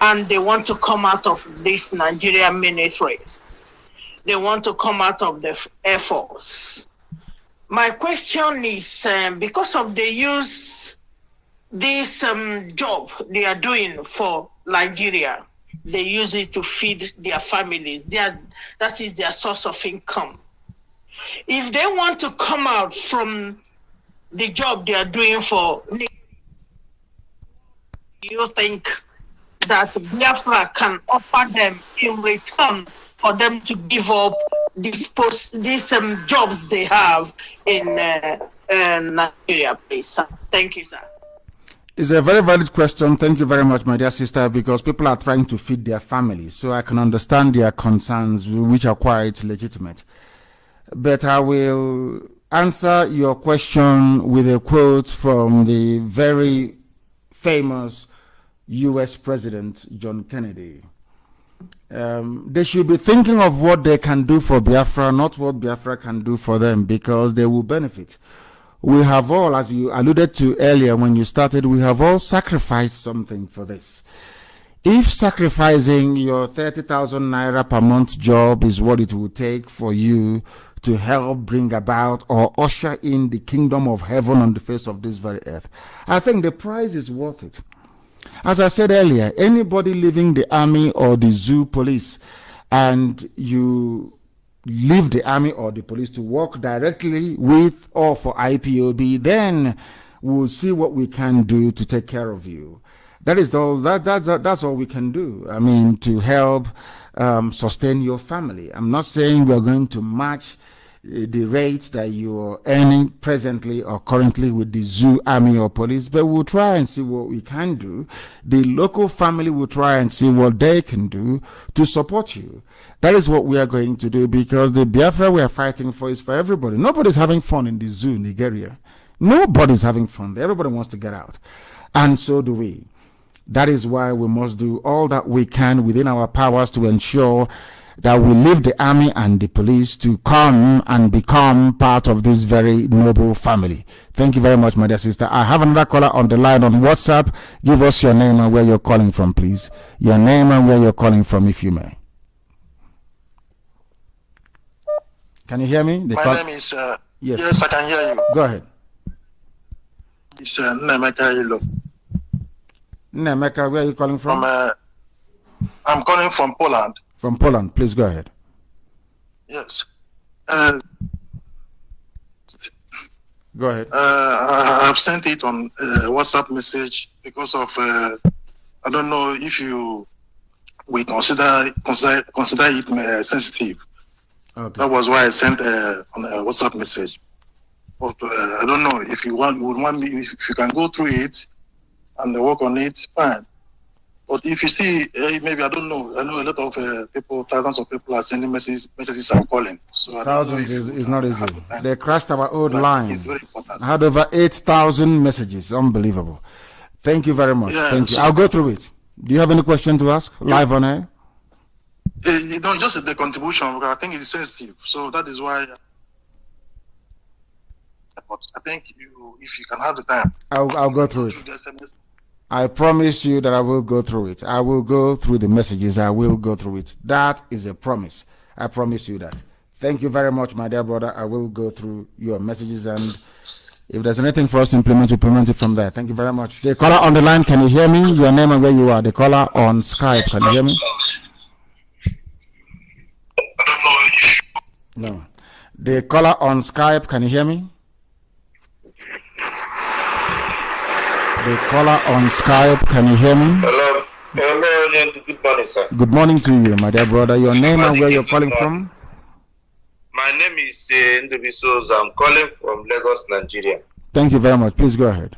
and they want to come out of this Nigeria military. They want to come out of the Air Force. My question is, because of they use this job they are doing for Nigeria, they use it to feed their families. That is their source of income. If they want to come out from the job they are doing for, you think that Biafra can offer them in return for them to give up these jobs they have in Nigeria, please, sir? Thank you, sir. It's a very valid question. Thank you very much, my dear sister, because people are trying to feed their families. So I can understand their concerns, which are quite legitimate. But I will answer your question with a quote from the very famous U.S. President John Kennedy. They should be thinking of what they can do for Biafra, not what Biafra can do for them, because they will benefit. We have all, as you alluded to earlier when you started, we have all sacrificed something for this. If sacrificing your 30,000 naira per month job is what it will take for you to help bring about or usher in the kingdom of heaven on the face of this very earth, I think the price is worth it. As I said earlier, anybody leaving the army or the zoo police and you leave the army or the police to work directly with or for IPOB, then we'll see what we can do to take care of you. That is all. That's all we can do. I mean, to help sustain your family. I'm not saying we're going to match the rates that you're earning presently or currently with the zoo, army, or police, but we'll try and see what we can do. The local family will try and see what they can do to support you. That is what we are going to do, because the Biafra we are fighting for is for everybody. Nobody's having fun in the zoo in Nigeria. Nobody's having fun there. Everybody wants to get out. And so do we. That is why we must do all that we can within our powers to ensure that we leave the army and the police to come and become part of this very noble family. Thank you very much, my dear sister. I have another caller on the line on WhatsApp. Give us your name and where you're calling from, please. Your name and where you're calling from, if you may. Can you hear me? My name is... yes, I can hear you. Go ahead. It's Nnamdi. Nnamdi, where are you calling from? I'm calling from Poland. From Poland, please go ahead. Yes. Go ahead. I've sent it on WhatsApp message because of I don't know if we consider it sensitive. Okay. That was why I sent on a WhatsApp message. But I don't know if you want me, if you can go through it and work on it, fine. But if you see, maybe I don't know. I know a lot of people, thousands of people are sending messages and calling. So thousands is not easy. They crashed our old line. It's very important. I had over 8,000 messages. Unbelievable. Thank you very much. Yeah, Thank you. so I'll go through it. Do you have any question to ask live on air? Just the contribution. I think it's sensitive. So that is why. But I think if you can have the time, I'll go through it. I promise you that I will go through it. I will go through the messages. I will go through it. That is a promise. I promise you that. Thank you very much, my dear brother. I will go through your messages, and if there's anything for us to implement, we implement it from there. Thank you very much. The caller on the line, can you hear me? Your name and where you are. The caller on Skype, can you hear me? No. The caller on Skype, can you hear me? The caller on Skype, can you hear me? Hello. Good morning, sir. Good morning to you, my dear brother. Your name and where you're calling from? My name is Nnamdi. I'm calling from Lagos, Nigeria. Thank you very much. Please go ahead.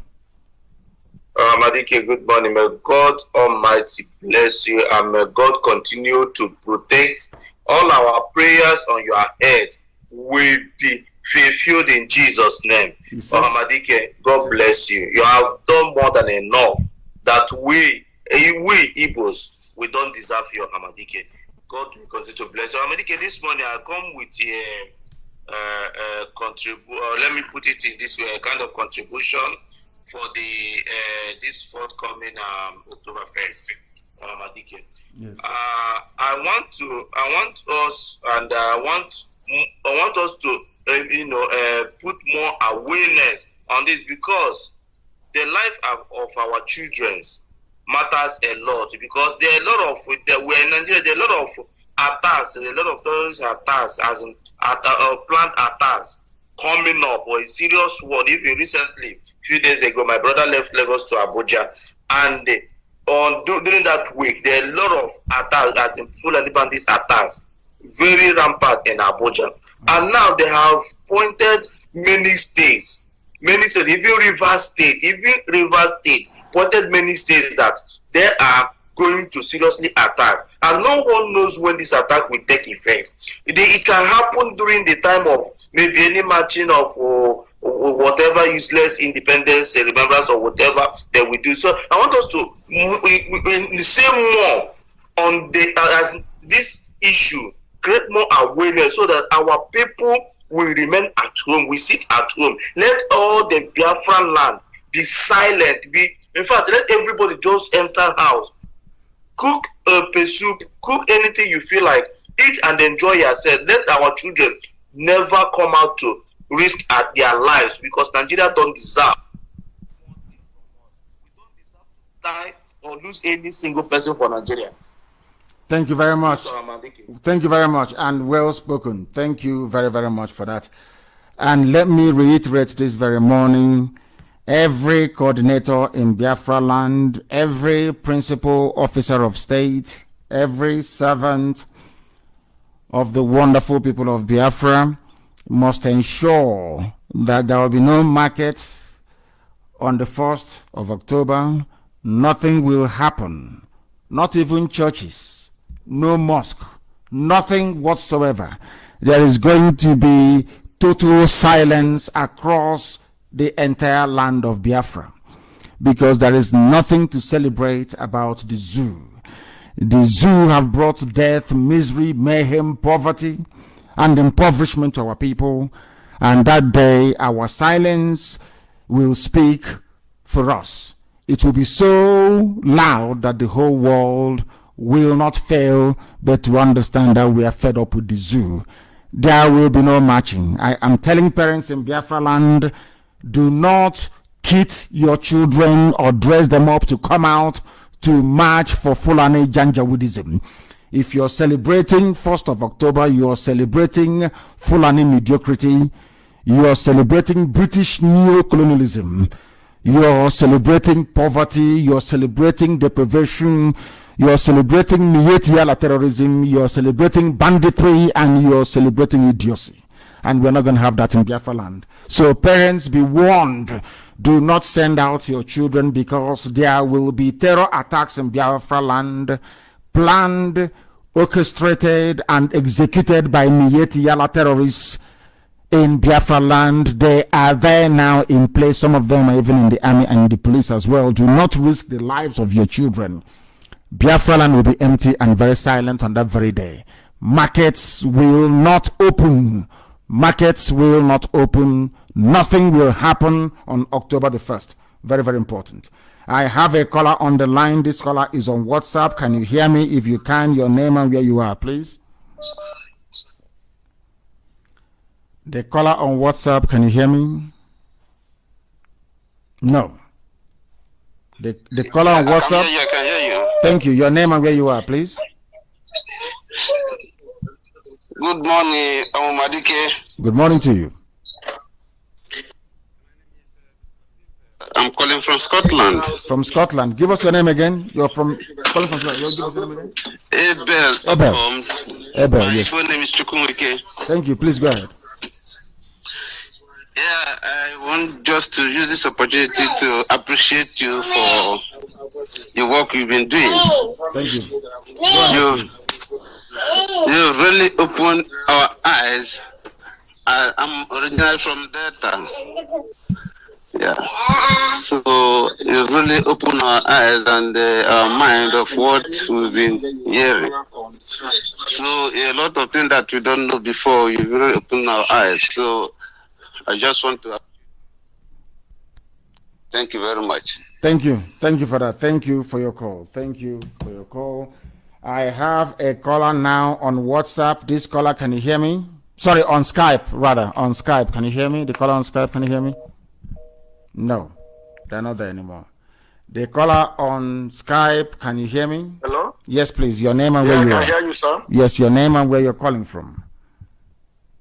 Madike, good morning. May God Almighty bless you, and may God continue to protect. All our prayers on your head will be fulfilled in Jesus' name. Madike, God bless you. You have done more than enough that we Igbos, we don't deserve your Hamadike. God will continue to bless you. Hamadike, this morning I come with a let me put it in this way, a kind of contribution for the this forthcoming October 1st. Hamadike. Yes. I want us to put more awareness on this, because the life of our children matters a lot, because there are a lot of we're in Nigeria, there are a lot of attacks, a lot of terrorist attacks, as in planned attacks coming up, or a serious one. Even recently, a few days ago, my brother left Lagos to Abuja, and during that week, there are a lot of attacks, as in Fulani bandits attacks, very rampant in Abuja. And now they have pointed many states, even Rivers State, pointed many states that they are going to seriously attack. And no one knows when this attack will take effect. It can happen during the time of maybe any marching of whatever useless independence remembrance or whatever that we do. So I want us to we say more on the as this issue, create more awareness so that our people will remain at home. We sit at home. Let all the Biafran land be silent. In fact, let everybody just enter house, cook a soup, cook anything you feel like, eat and enjoy yourself. Let our children never come out to risk at their lives, because Nigeria don't deserve. We don't deserve to die or lose any single person for Nigeria. Thank you very much. Thank you very much, and well spoken. Thank you very, very much for that. And let me reiterate this very morning, every coordinator in Biafra land, every principal officer of state, every servant of the wonderful people of Biafra must ensure that there will be no market on the 1st of October. Nothing will happen, not even churches. No mosque, nothing whatsoever. There is going to be total silence across the entire land of Biafra, because there is nothing to celebrate about the zoo. The zoo have brought death, misery, mayhem, poverty, and impoverishment to our people, and that day our silence will speak for us. It will be so loud that the whole world will not fail but to understand that we are fed up with the zoo. There will be no marching. I am telling parents in Biafra land, do not kit your children or dress them up to come out to march for Fulani Janjaweedism. If you're celebrating 1st of October, you're celebrating Fulani mediocrity, you're celebrating British neo-colonialism, you're celebrating poverty, you're celebrating deprivation, you're celebrating Mietiala terrorism, you're celebrating banditry, and you're celebrating idiocy. And we're not going to have that in Biafra land. So parents, be warned. Do not send out your children, because there will be terror attacks in Biafra land, planned, orchestrated, and executed by Mietiala terrorists in Biafra land. They are there now in place. Some of them are even in the army and in the police as well. Do not risk the lives of your children. Biafra land will be empty and very silent on that very day. Markets will not open. Markets will not open. Nothing will happen on October the 1st. Very, very important. I have a caller on the line. This caller is on WhatsApp. Can you hear me? If you can, your name and where you are, please. The caller on WhatsApp, can you hear me? No. The caller on WhatsApp. I can hear you. Thank you. Your name and where you are, please. Good morning, Madike. Good morning to you. I'm calling from Scotland. From Scotland. Give us your name again. You're calling from Scotland. Give us your name again. Abel. My yes. full name is Chukwuwike. Thank you. Please go ahead. Yeah, I want just to use this opportunity to appreciate you for your work you've been doing. Thank you. You've really opened our eyes. I'm originally from Delta. Yeah. So you've really opened our eyes and our mind of what we've been hearing. So a lot of things that we don't know before, you've really opened our eyes. So I just want to thank you very much. Thank you. Thank you for that. Thank you for your call. Thank you for your call. I have a caller now on WhatsApp. This caller, can you hear me? Sorry, on Skype, rather. On Skype. Can you hear me? The caller on Skype, can you hear me? No, they're not there anymore. The caller on Skype, can you hear me? Hello? Yes, please. Your name and where you are. I can hear you, sir. Yes, your name and where you're calling from.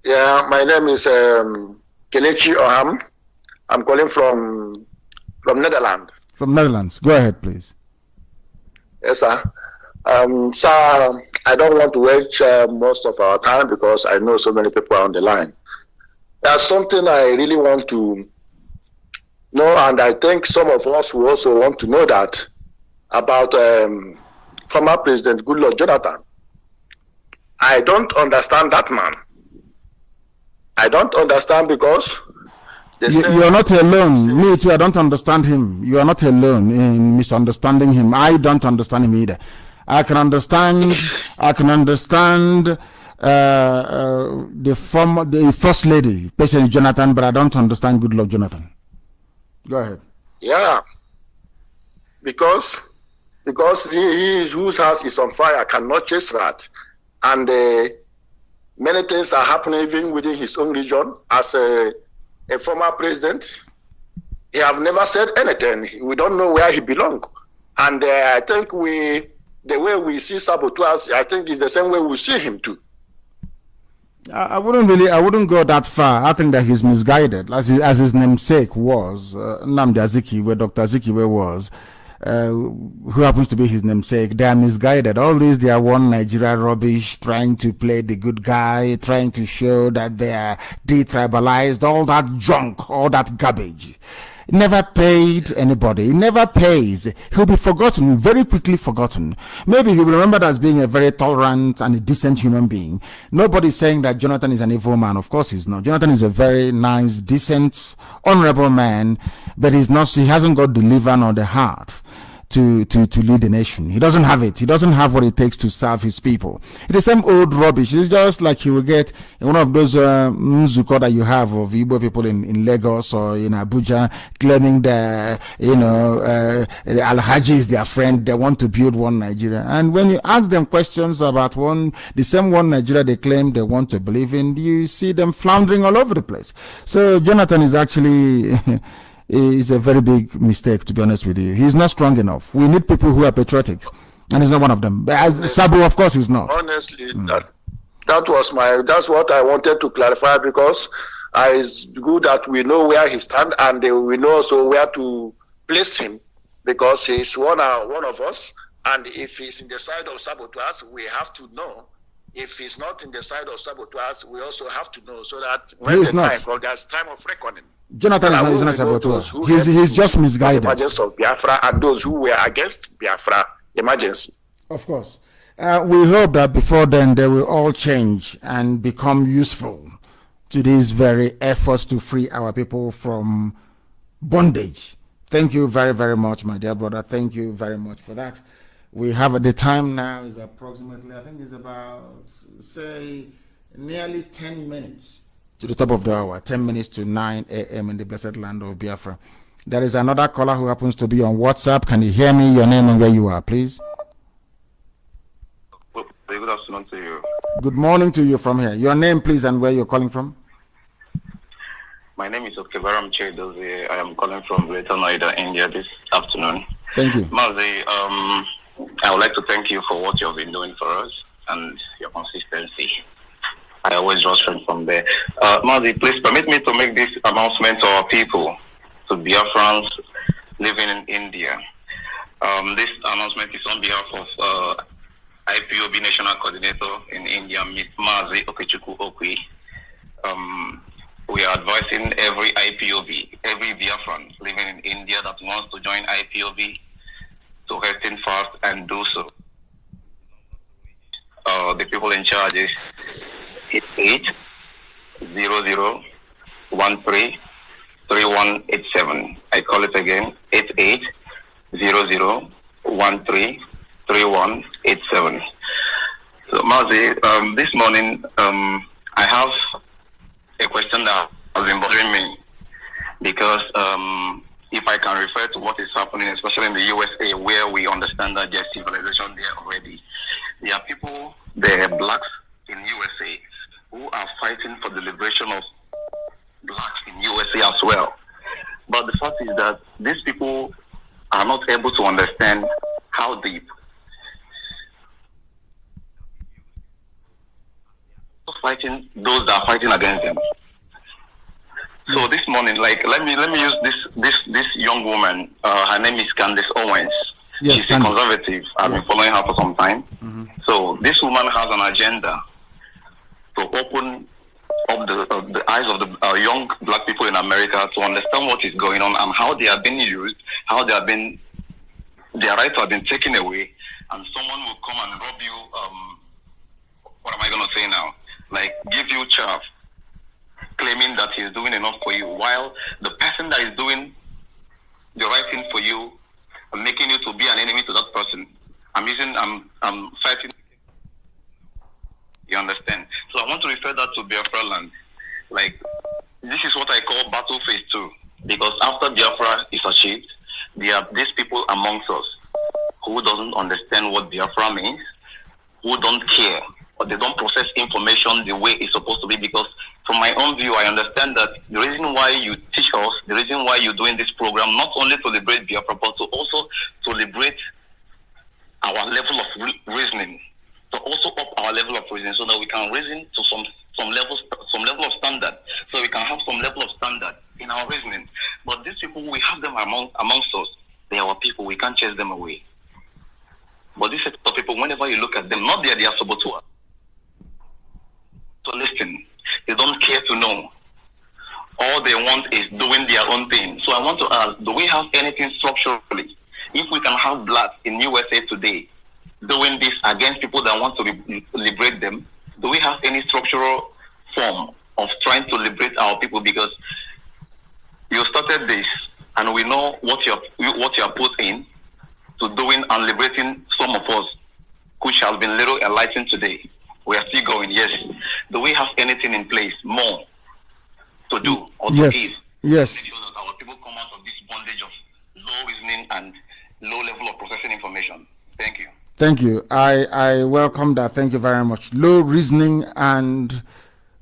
Yeah, my name is Kelechi Oham. I'm calling from Netherlands. From Netherlands. Go ahead, please. Yes, sir. Sir, I don't want to waste most of our time because I know so many people are on the line. There's something I really want to know, and I think some of us will also want to know that about former President Goodluck Jonathan. I don't understand that man. I don't understand because You're not alone. Me too. I don't understand him. You are not alone in misunderstanding him. I don't understand him either. I can understand. The first lady, President Jonathan, but I don't understand Goodluck Jonathan. Go ahead. Yeah, because he whose house is on fire cannot chase rat, and many things are happening even within his own region. As a former president, he have never said anything. We don't know where he belongs, and I think the way we see saboteurs, I think is the same way we see him too. I wouldn't go that far. I think that he's misguided, as his namesake was, Nnamdi Azikiwe, Dr. Azikiwe was, who happens to be his namesake. They are misguided. All these, they are one Nigeria rubbish, trying to play the good guy, trying to show that they are detribalized, all that junk, all that garbage. Never paid anybody. He never pays. He'll be forgotten, very quickly forgotten. Maybe he'll be remembered as being a very tolerant and a decent human being. Nobody's saying that Jonathan is an evil man. Of course he's not. Jonathan is a very nice, decent, honorable man, but he hasn't got the liver nor the heart to lead the nation. He doesn't have it. He doesn't have what it takes to serve his people. It's the same old rubbish. It's just like he will get in one of those Nzuko that you have of Igbo people in Lagos or in Abuja, claiming that Al-Haji is their friend. They want to build one Nigeria. And when you ask them questions about the same one Nigeria they claim they want to believe in, you see them floundering all over the place. So Jonathan is actually is a very big mistake, to be honest with you. He's not strong enough. We need people who are patriotic, and he's not one of them. As Sabu, of course, he's not. Honestly, that's what I wanted to clarify, because it's good that we know where he stands, and we know also where to place him, because he's one of us. And if he's in the side of saboteurs, we have to know. If he's not in the side of saboteurs, we also have to know, so that when the time comes, there's time of reckoning. Jonathan is not a saboteur. He's just misguided. The emergence of Biafra and those who were against Biafra emergency. Of course. We hope that before then they will all change and become useful to these very efforts to free our people from bondage. Thank you very, very much, my dear brother. Thank you very much for that. We have the time now is approximately, I think it's about, say, nearly 10 minutes to the top of the hour, 10 minutes to 9 a.m. in the blessed land of Biafra. There is another caller who happens to be on WhatsApp. Can you hear me? Your name and where you are, please. Good afternoon to you. Good morning to you from here. Your name, please, and where you're calling from. My name is Okevaram Chedozi. I am calling from Greater Noida, India this afternoon. Thank you. Mazi, I would like to thank you for what you have been doing for us and your consistency. I always draw strength from there. Mazi, please permit me to make this announcement to our people, to Biafrans living in India. This announcement is on behalf of IPOB National Coordinator in India, Ms. Mazi Okechukwu Okwi. We are advising every IPOB, every Biafran living in India that wants to join IPOB to hasten fast and do so. The people in charge is 8800133187. I call it again, 8800133187. So Mazi, this morning I have a question that has been bothering me, because if I can refer to what is happening, especially in the USA, where we understand that there's civilization there already. There are people, there are blacks in USA who are fighting for the liberation of blacks in USA as well. But the fact is that these people are not able to understand how deep fighting those that are fighting against them. So this morning, like let me use this young woman. Her name is Candace Owens. Yes, she's a conservative. I've been following her for some time. Mm-hmm. So this woman has an agenda to open up the eyes of the young black people in America to understand what is going on and how they are being used, how they are being, their rights have been taken away, and someone will come and rob you. What am I going to say now? Like give you chaff claiming that he's doing enough for you, while the person that is doing the right thing for you, making you to be an enemy to that person. I'm citing. You understand? So I want to refer that to Biafra land. Like, this is what I call battle phase 2. Because after Biafra is achieved, there are these people amongst us who doesn't understand what Biafra means, who don't care, or they don't process information the way it's supposed to be. Because from my own view, I understand that the reason why you teach us, the reason why you're doing this program, not only to liberate Biafra, but to also to liberate our level of reasoning, to also up our level of reasoning, so that we can reason to some level of standard, so we can have some level of standard in our reasoning. But these people, we have them amongst us. They are our people. We can't chase them away. But these set of people, whenever you look at them, not they are saboteurs. So listen, they don't care to know. All they want is doing their own thing. So I want to ask, do we have anything structurally? If we can have blacks in USA today doing this against people that want to liberate them, do we have any structural form of trying to liberate our people? Because you started this, and we know what you are put in to doing and liberating some of us, which has been little enlightened today. We are still going. Yes. Do we have anything in place more to do or to give? Yes. To make sure that our people come out of this bondage of low reasoning and low level of processing information. Thank you. Thank you. I welcome that. Thank you very much. Low reasoning and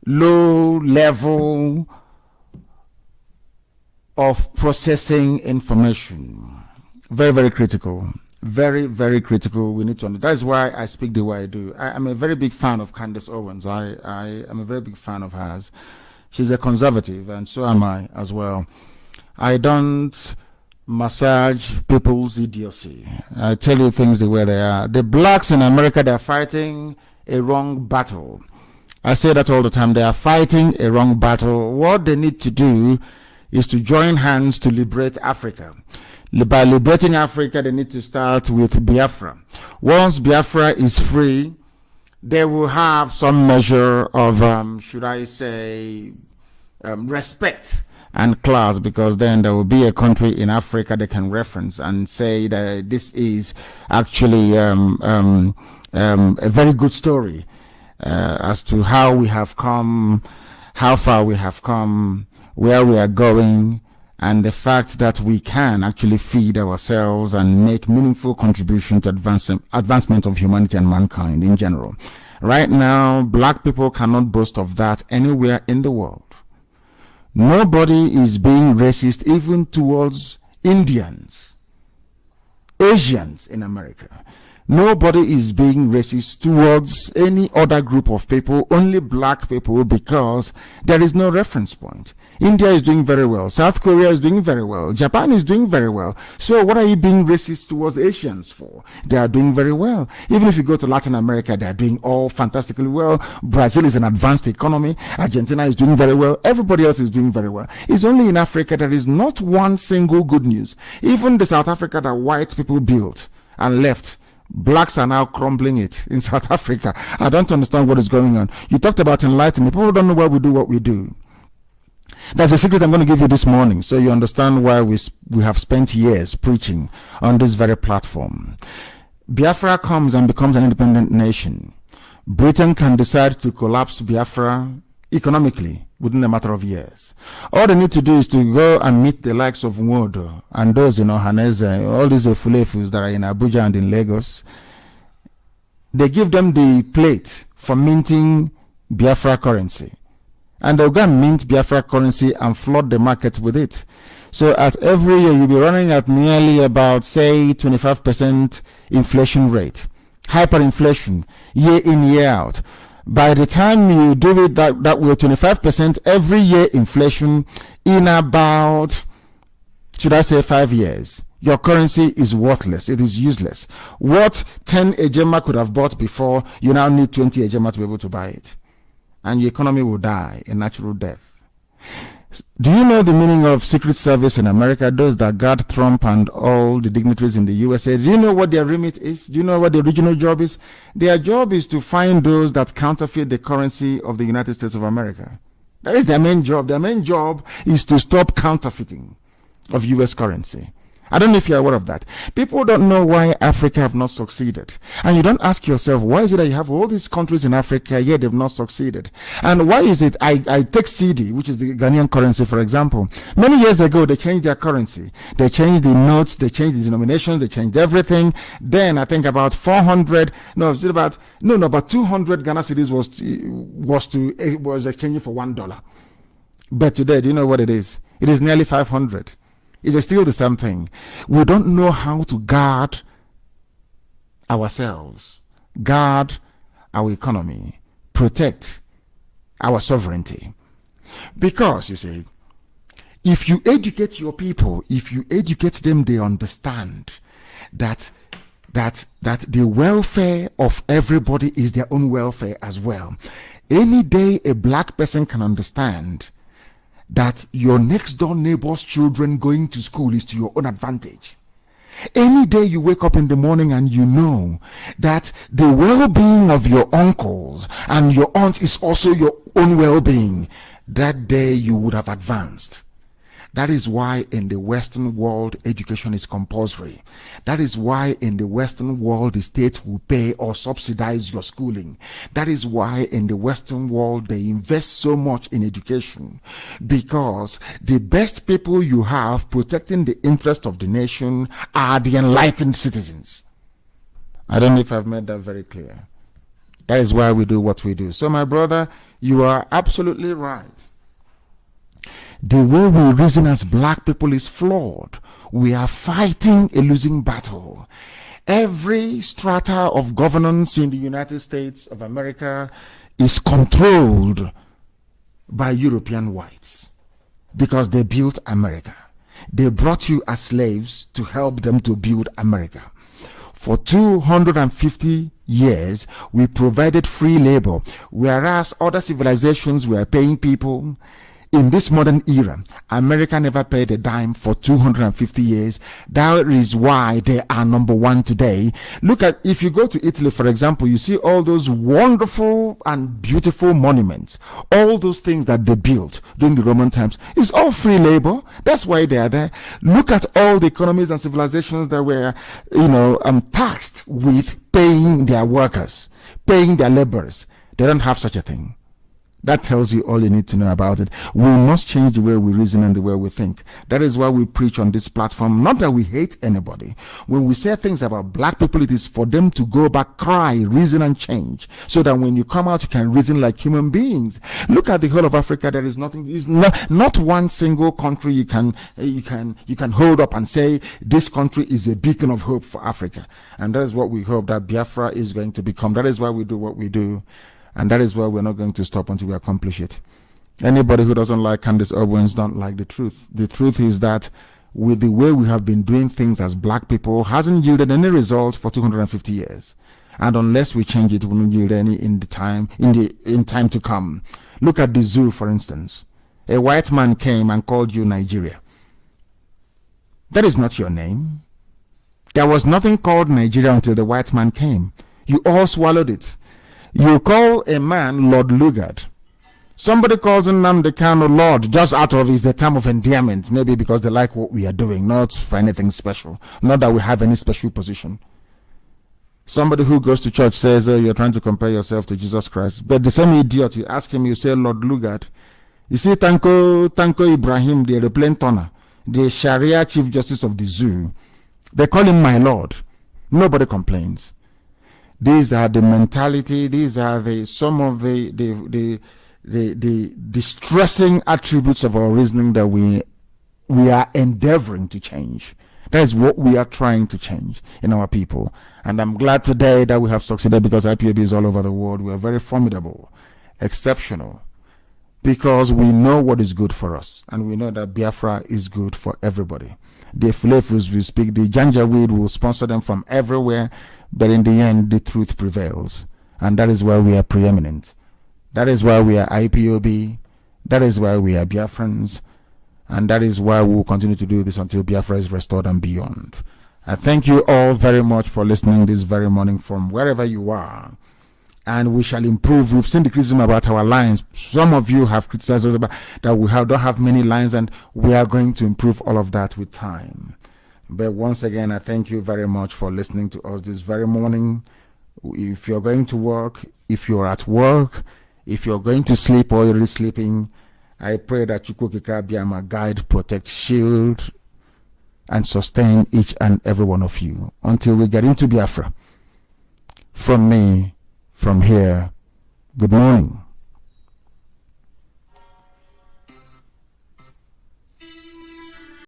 low level of processing information. Very, very critical. Very, very critical. We need to understand. That is why I speak the way I do. I'm a very big fan of Candace Owens. I am a very big fan of hers. She's a conservative, and so am I as well. I don't massage people's idiocy. I tell you things the way they are. The blacks in America, they're fighting a wrong battle. I say that all the time. They are fighting a wrong battle. What they need to do is to join hands to liberate Africa. By liberating Africa, they need to start with Biafra. Once Biafra is free, they will have some measure of, should I say, respect and class, because then there will be a country in Africa they can reference and say that this is actually a very good story as to how we have come, how far we have come, where we are going, and the fact that we can actually feed ourselves and make meaningful contribution to advancement of humanity and mankind in general. Right now, black people cannot boast of that anywhere in the world. Nobody is being racist even towards Indians, Asians in America. Nobody is being racist towards any other group of people, only black people, because there is no reference point. India is doing very well. South Korea is doing very well. Japan is doing very well. So what are you being racist towards Asians for? They are doing very well. Even if you go to Latin America, they are doing all fantastically well. Brazil is an advanced economy. Argentina is doing very well. Everybody else is doing very well. It's only in Africa there is not one single good news. Even the South Africa that white people built and left, blacks are now crumbling it in South Africa. I don't understand what is going on. You talked about enlightenment. People don't know why we do what we do. That's a secret I'm going to give you this morning, so you understand why we have spent years preaching on this very platform. Biafra comes and becomes an independent nation. Britain can decide to collapse Biafra economically within a matter of years. All they need to do is to go and meet the likes of Nwodo and those in Ohaneze, all these Efulefus that are in Abuja and in Lagos. They give them the plate for minting Biafra currency. And they'll go and mint Biafra currency and flood the market with it. So at every year, you'll be running at nearly about, say, 25% inflation rate. Hyperinflation, year in, year out. By the time you do it that way, 25% every year inflation in about, should I say, 5 years, your currency is worthless. It is useless. What 10 Ejema could have bought before, you now need 20 Ejema to be able to buy it. And your economy will die a natural death. Do you know the meaning of Secret Service in America? Those that guard Trump and all the dignitaries in the USA. Do you know what their remit is? Do you know what the original job is? Their job is to find those that counterfeit the currency of the United States of America. That is their main job. Their main job is to stop counterfeiting of US currency. I don't know if you're aware of that. People don't know why Africa have not succeeded. And you don't ask yourself, why is it that you have all these countries in Africa, yet they've not succeeded? And why is it, I take CD, which is the Ghanaian currency, for example. Many years ago, they changed their currency. They changed the notes, they changed the denominations, they changed everything. Then I think about 200 Ghana cedis was exchanging for $1. But today, do you know what it is? It is nearly 500. It's still the same thing. We don't know how to guard ourselves, guard our economy, protect our sovereignty. Because, you see, if you educate your people, if you educate them, they understand that the welfare of everybody is their own welfare as well. Any day a black person can understand that your next door neighbor's children going to school is to your own advantage. Any day you wake up in the morning and you know that the well-being of your uncles and your aunts is also your own well-being, that day you would have advanced. That is why in the Western world, education is compulsory. That is why in the Western world, the state will pay or subsidize your schooling. That is why in the Western world, they invest so much in education. Because the best people you have protecting the interest of the nation are the enlightened citizens. I don't know if I've made that very clear. That is why we do what we do. So my brother, you are absolutely right. The way we reason as black people is flawed. We are fighting a losing battle. Every strata of governance in the United States of America is controlled by European whites because they built America. They brought you as slaves to help them to build America. For 250 years, we provided free labor, whereas other civilizations were paying people. In this modern era, America never paid a dime for 250 years. That is why they are number one today. Look at, if you go to Italy, for example, you see all those wonderful and beautiful monuments. All those things that they built during the Roman times. It's all free labor. That's why they are there. Look at all the economies and civilizations that were, taxed with paying their workers, paying their laborers. They don't have such a thing. That tells you all you need to know about it. We must change the way we reason and the way we think. That is why we preach on this platform. Not that we hate anybody. When we say things about black people, it is for them to go back, cry, reason, and change. So that when you come out, you can reason like human beings. Look at the whole of Africa. There is nothing. Is not one single country you can hold up and say this country is a beacon of hope for Africa. And that is what we hope that Biafra is going to become. That is why we do what we do. And that is why we're not going to stop until we accomplish it. Anybody who doesn't like Candace Owens don't like the truth. The truth is that with the way we have been doing things as black people hasn't yielded any result for 250 years. And unless we change it, it won't yield any in time to come. Look at the zoo, for instance. A white man came and called you Nigeria. That is not your name. There was nothing called Nigeria until the white man came. You all swallowed it. You call a man Lord Lugard. Somebody calls Nnamdi Kanu Lord just out of the term of endearment, maybe because they like what we are doing, not for anything special, not that we have any special position. Somebody who goes to church says, you're trying to compare yourself to Jesus Christ. But the same idiot, you ask him, you say Lord Lugard. You see Tanko Ibrahim, the aeroplane turner, the Sharia Chief Justice of the zoo. They call him my Lord. Nobody complains. These are the mentality. These are some of the distressing attributes of our reasoning that we are endeavoring to change. That is what we are trying to change in our people. And I'm glad today that we have succeeded because IPOB is all over the world. We are very formidable, exceptional, because we know what is good for us. And we know that Biafra is good for everybody. The Fulefus will speak. The Janjaweed will sponsor them from everywhere. But in the end, the truth prevails. And that is why we are preeminent. That is why we are IPOB. That is why we are Biafrans. And that is why we will continue to do this until Biafra is restored and beyond. I thank you all very much for listening this very morning from wherever you are. and we shall improve. We've seen the criticism about our lines. Some of you have criticized us about that we don't have many lines, and we are going to improve all of that with time. But once again, I thank you very much for listening to us this very morning. If you're going to work, if you're at work, if you're going to sleep or you're really sleeping, I pray that Chukwukika Biama guide, protect, shield, and sustain each and every one of you until we get into Biafra. From me, from here, good morning.